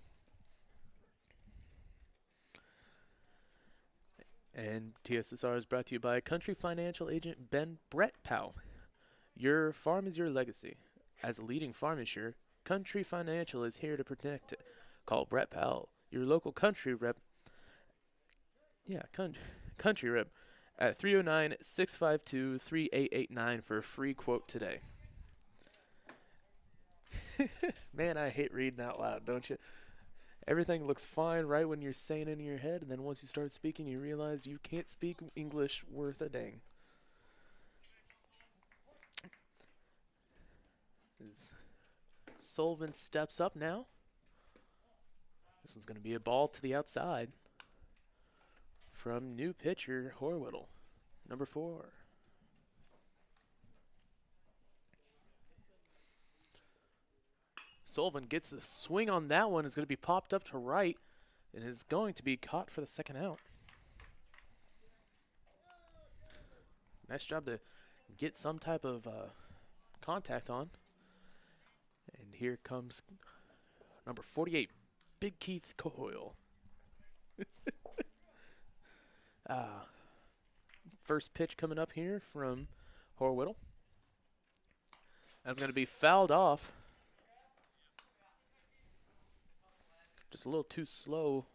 And TSSR is brought to you by Country Financial Agent Ben Brett Powell. Your farm is your legacy. As a leading farm insurer, Country Financial is here to protect it. Call Brett Powell, your local country rep. Yeah, country rep at 309-652-3889 for a free quote today. Man, I hate reading out loud, don't you? Everything looks fine right when you're saying it in your head, and then once you start speaking, you realize you can't speak English worth a dang. As Sullivan steps up now. This one's going to be a ball to the outside from new pitcher Horwittle, number 4. Sullivan gets a swing on that one. It's going to be popped up to right and is going to be caught for the second out. Nice job to get some type of contact on. And here comes number 48, Big Keith Coyle. First pitch coming up here from Horwittle. That's going to be fouled off. Just a little too slow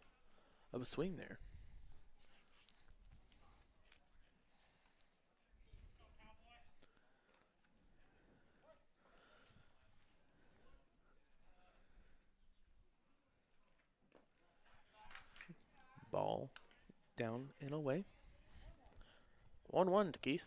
of a swing there. Ball down and away. 1-1 to Keith.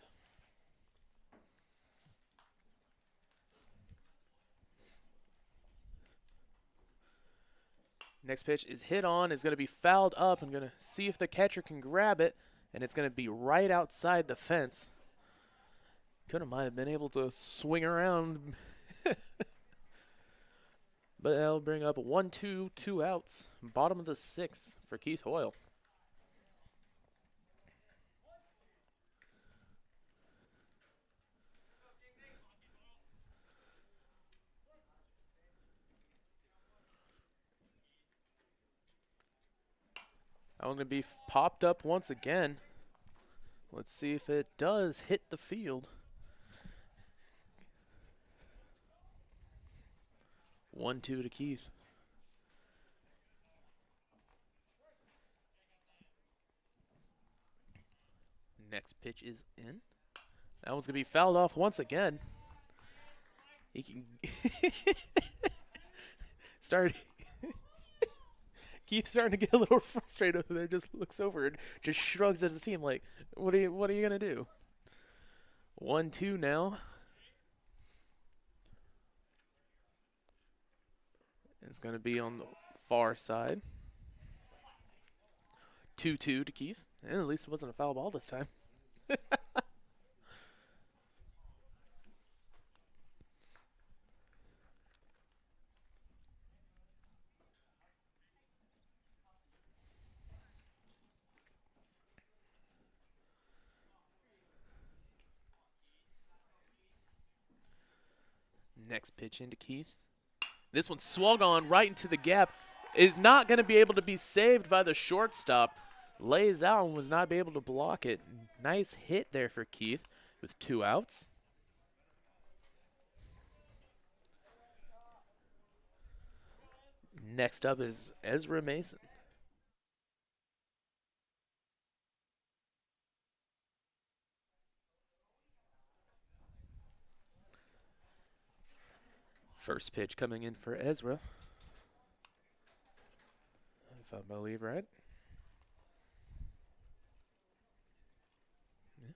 Next pitch is hit on, is going to be fouled up. I'm going to see if the catcher can grab it, and it's going to be right outside the fence. Could have might have been able to swing around. But that'll bring up 1-2, 2 outs. Bottom of the 6th for Keith Hoyle. That one's going to be popped up once again. Let's see if it does hit the field. 1-2 to Keith. Next pitch is in. That one's going to be fouled off once again. He can start. Keith's starting to get a little frustrated over there. Just looks over and just shrugs at his team like, "What are you gonna do?" 1-2 now. It's gonna be on the far side. 2-2 to Keith. And at least it wasn't a foul ball this time. Next pitch into Keith. This one swung on right into the gap. Is not going to be able to be saved by the shortstop. Lays out and was not able to block it. Nice hit there for Keith with 2 outs. Next up is Ezra Mason. First pitch coming in for Ezra, if I believe right. Yeah.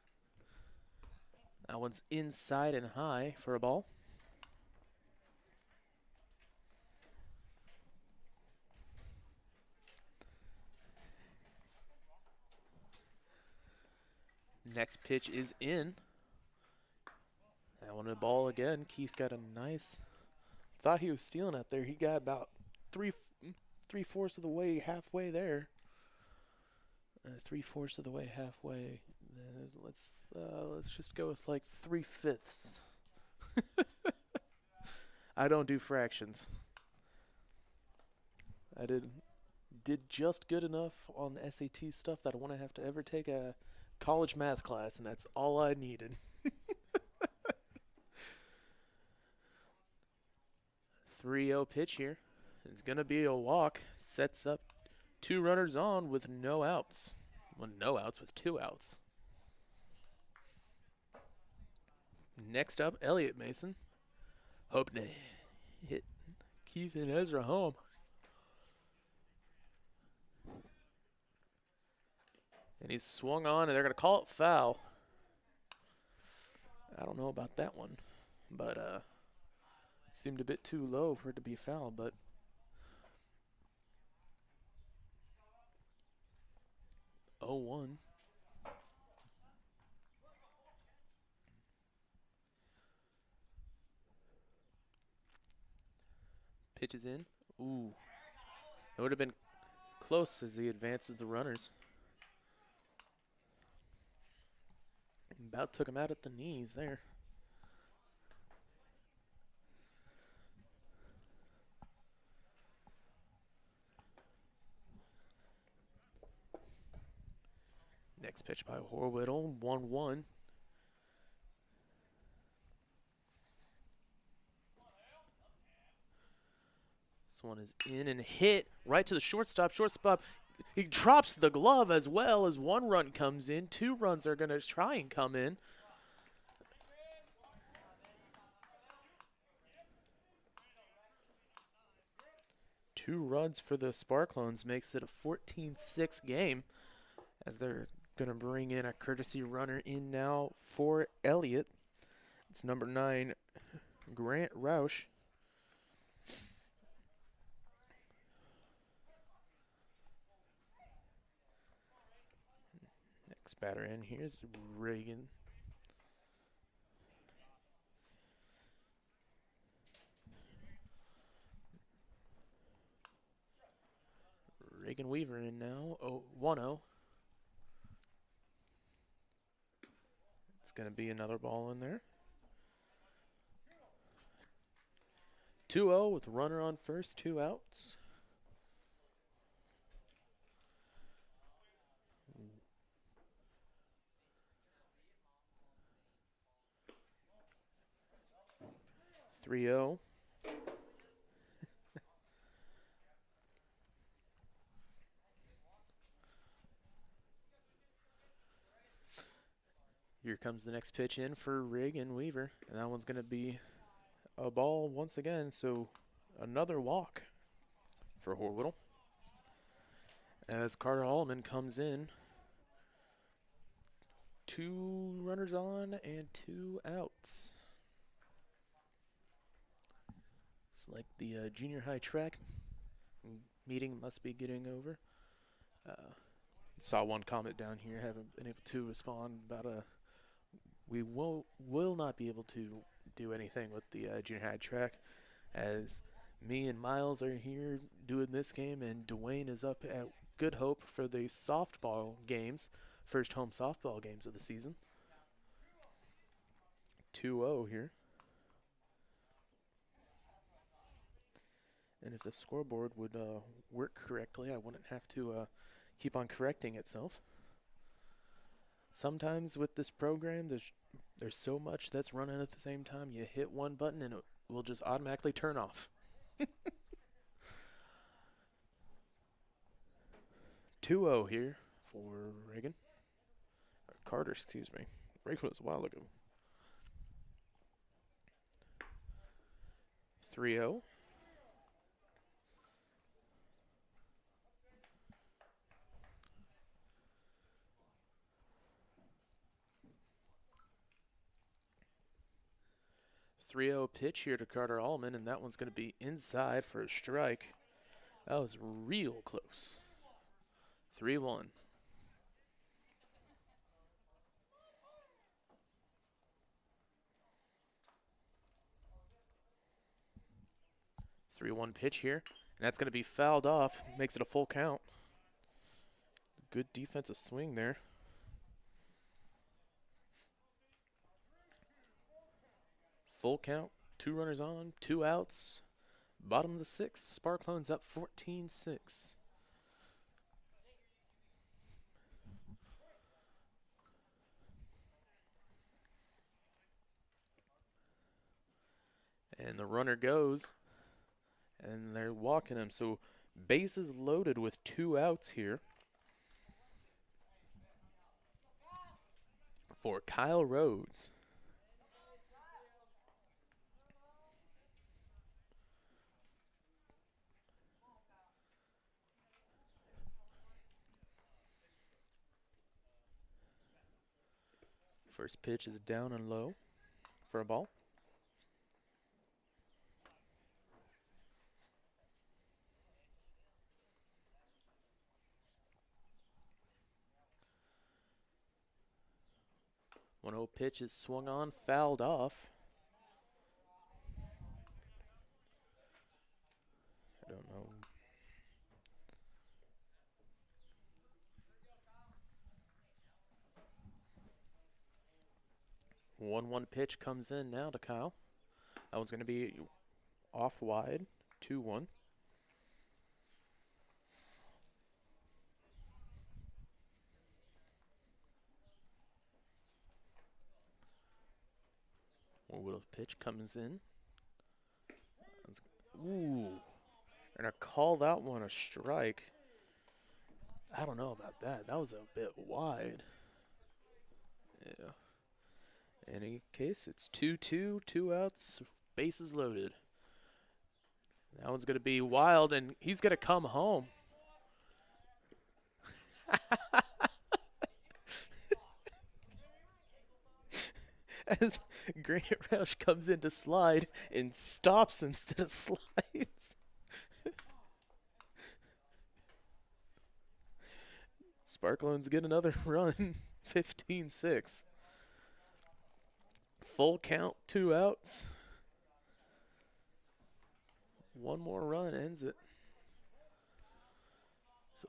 That one's inside and high for a ball. Next pitch is in. That one a ball again. Keith got a nice. Thought he was stealing out there. He got about three-fourths of the way, halfway there. 3/4 of the way, halfway. Let's just go with like 3/5. I don't do fractions. I did just good enough on SAT stuff that I wouldn't have to ever take a college math class, and that's all I needed. 3-0 pitch here. It's going to be a walk. Sets up 2 runners on with no outs. Well, no outs with 2 outs. Next up, Elliot Mason. Hoping to hit Keith and Ezra home. And he's swung on, and they're going to call it foul. I don't know about that one, but seemed a bit too low for it to be foul, but Oh, 1. Pitch is in. Ooh. It would have been close as he advances the runners. About took him out at the knees there. Next pitch by Horwittle, 1-1. This one is in and hit right to the shortstop. Shortstop, he drops the glove as well as 1 run comes in. 2 runs are going to try and come in. Two runs for the Sparklones makes it a 14-6 game as they're going to bring in a courtesy runner in now for Elliott. It's number 9, Grant Roush. Next batter in here is Reagan. Reagan Weaver in now. 1-0. It's going to be another ball in there. 2-0 with runner on first, 2 outs. Three-0. Here comes the next pitch in for Reagan Weaver, and that one's going to be a ball once again, so another walk for Horwittle. As Carter Allman comes in, 2 runners on and 2 outs. It's like the junior high track meeting must be getting over. Saw one comment down here, haven't been able to respond about we will not be able to do anything with the junior high track, as me and Miles are here doing this game, and Dwayne is up at Good Hope for the softball games, first home softball games of the season. 2-0 here. And if the scoreboard would work correctly, I wouldn't have to keep on correcting itself. Sometimes with this program, there's so much that's running at the same time, you hit one button and it will just automatically turn off. 2-0 here for Reagan. Or Carter, excuse me. Reagan was a while ago. 3-0. Pitch here to Carter Allman, and that one's going to be inside for a strike. That was real close. 3-1. Pitch here, and that's going to be fouled off. Makes it a full count. Good defensive swing there. Full count, 2 runners on, 2 outs. Bottom of the 6th, Sparklone's up 14-6. And the runner goes, and they're walking him. So bases loaded with 2 outs here for Kyle Rhodes. First pitch is down and low for a ball. One 0 pitch is swung on, fouled off. I don't know. One pitch comes in now to Kyle. That one's going to be off wide, 2-1. Willow's pitch comes in. Ooh. They're going to call that one a strike. I don't know about that. That was a bit wide. Yeah. In any case, it's 2-2, 2 outs, bases loaded. That one's going to be wild, and he's going to come home. As Grant Roush comes in to slide and stops instead of slides. Sparklones get another run, 15-6. Full count, 2 outs. One more run ends it. So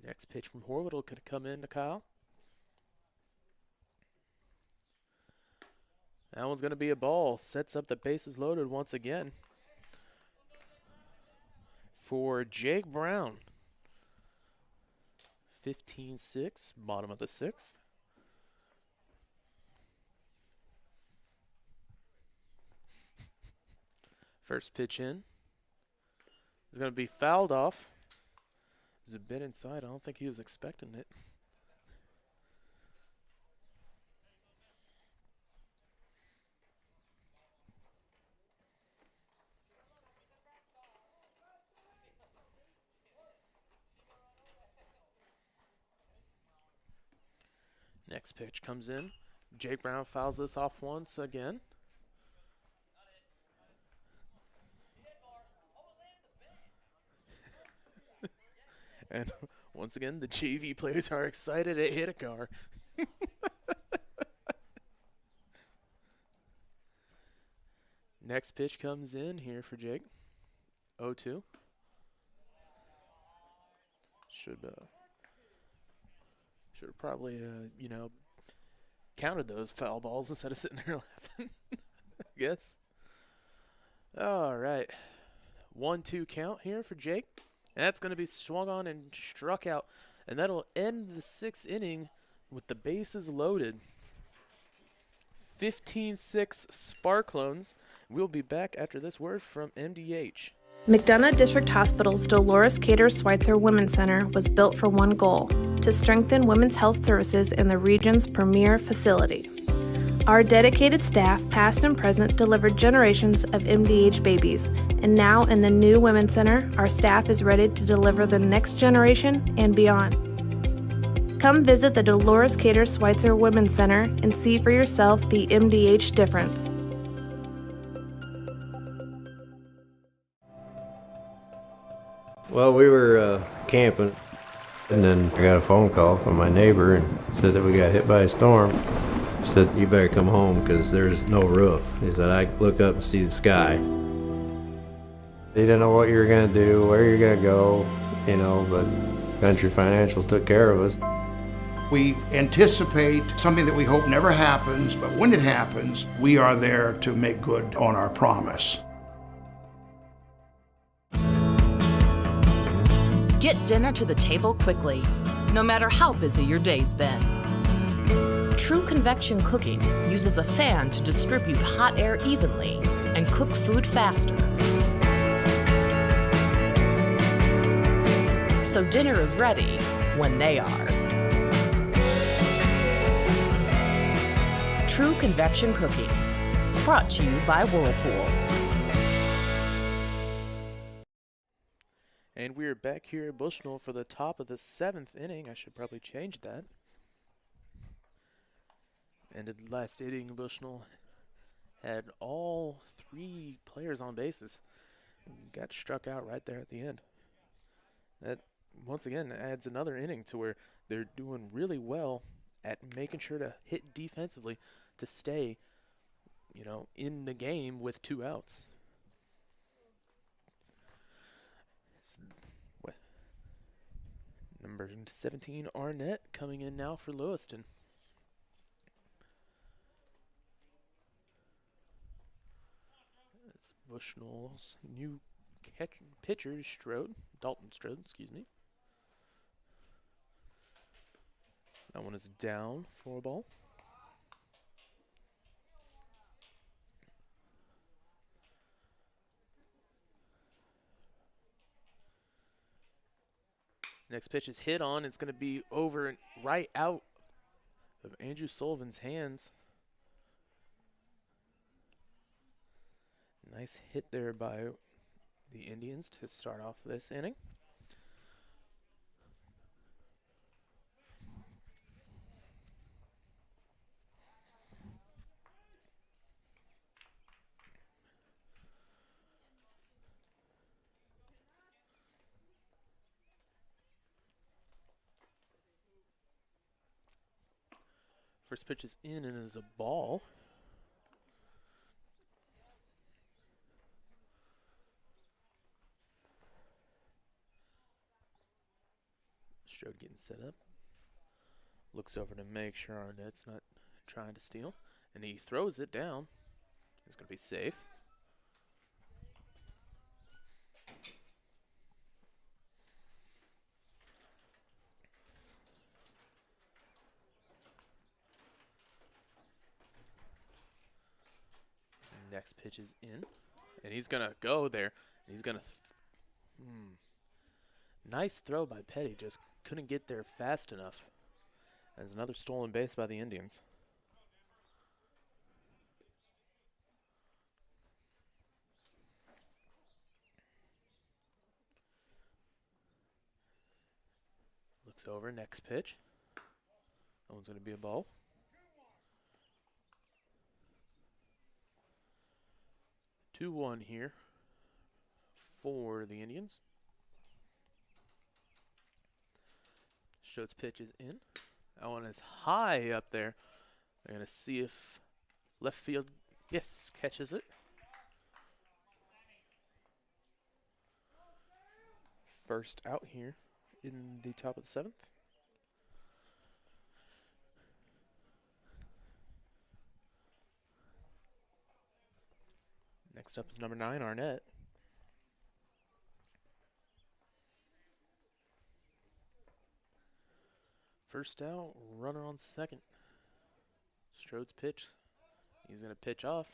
Next pitch from Horwittle could come in to Kyle. That one's going to be a ball. Sets up the bases loaded once again for Jake Brown. 15-6, bottom of the sixth. First pitch in. It's going to be fouled off. It's a bit inside. I don't think he was expecting it. Next pitch comes in. Jake Brown fouls this off once again. And once again, the JV players are excited at hit a car. Next pitch comes in here for Jake. 0-2. Should have probably, counted those foul balls instead of sitting there laughing, I guess. All right. 1-2 count here for Jake. That's going to be swung on and struck out. And that'll end the sixth inning with the bases loaded. 15-6 Sparklones. We'll be back after this word from MDH. McDonough District Hospital's Dolores Cater Schweitzer Women's Center was built for one goal: to strengthen women's health services in the region's premier facility. Our dedicated staff, past and present, delivered generations of MDH babies, and now in the new Women's Center, our staff is ready to deliver the next generation and beyond. Come visit the Dolores Cater Schweitzer Women's Center and see for yourself the MDH difference. Well, we were camping, and then I got a phone call from my neighbor and said that we got hit by a storm. He said, "You better come home because there's no roof." He said, "I look up and see the sky." He didn't know what you were going to do, where you're going to go, but Country Financial took care of us. We anticipate something that we hope never happens, but when it happens, we are there to make good on our promise. Get dinner to the table quickly, no matter how busy your day's been. True convection cooking uses a fan to distribute hot air evenly and cook food faster. So dinner is ready when they are. True convection cooking, brought to you by Whirlpool. And we're back here at Bushnell for the top of the seventh inning. I should probably change that. And the last inning, Bushnell had all three players on bases. Got struck out right there at the end. That, once again, adds another inning to where they're doing really well at making sure to hit defensively to stay, in the game with 2 outs. Number 17, Arnett, coming in now for Lewiston. That's Bushnell's new pitcher, Dalton Strode, excuse me. That one is down for a ball. Next pitch is hit on. It's going to be over and right out of Andrew Sullivan's hands. Nice hit there by the Indians to start off this inning. First pitch is in and it is a ball. Strode getting set up. Looks over to make sure Arnett's not trying to steal. And he throws it down. It's going to be safe. Next pitch is in. And he's going to go there. He's going to... Nice throw by Petty. Just couldn't get there fast enough. There's another stolen base by the Indians. Looks over, next pitch. That one's going to be a ball. 2-1 here for the Indians. Strode's pitch is in. That one is high up there. They're going to see if left field, yes, catches it. First out here in the top of the 7th. Next up is number 9, Arnett. First out, runner on second. Strode's pitch. He's going to pitch off.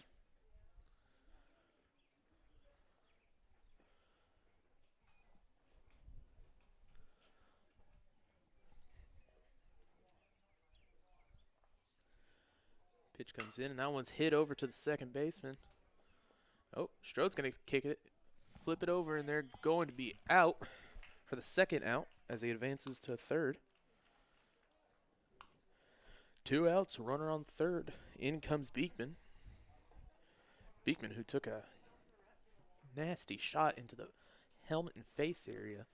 Pitch comes in, and that one's hit over to the second baseman. Oh, Strode's going to kick it, flip it over, and they're going to be out for the second out as he advances to third. 2 outs, runner on third. In comes Beekman. Beekman, who took a nasty shot into the helmet and face area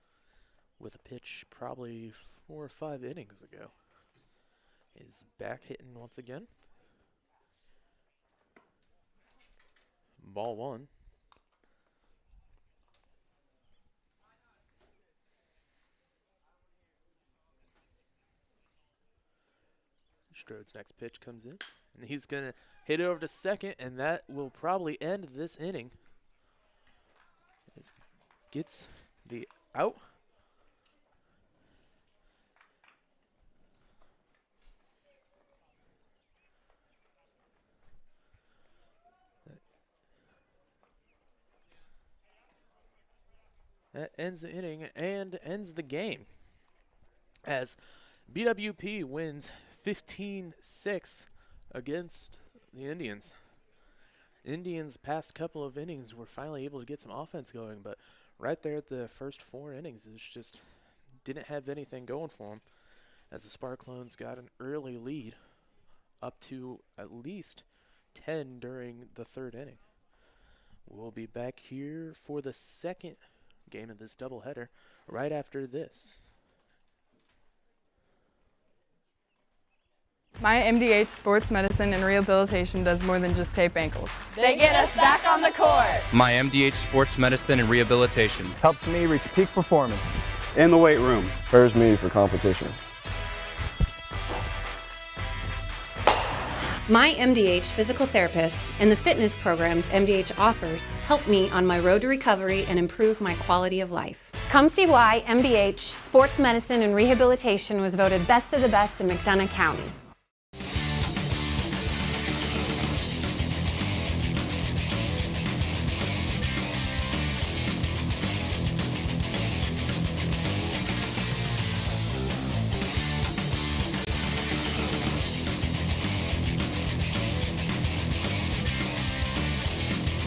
with a pitch probably 4 or 5 innings ago, is back hitting once again. Ball 1. Strode's next pitch comes in, and he's going to hit it over to second, and that will probably end this inning. This gets the out. That ends the inning and ends the game as BWP wins 15-6 against the Indians. Indians' past couple of innings were finally able to get some offense going, but right there at the first 4 innings, it just didn't have anything going for them as the Sparklones got an early lead up to at least 10 during the 3rd inning. We'll be back here for the second game of this doubleheader right after this. My MDH Sports Medicine and Rehabilitation does more than just tape ankles. They get us back on the court. My MDH Sports Medicine and Rehabilitation helps me reach peak performance. In the weight room, prepares me for competition. My MDH physical therapists and the fitness programs MDH offers help me on my road to recovery and improve my quality of life. Come see why MDH Sports Medicine and Rehabilitation was voted best of the best in McDonough County.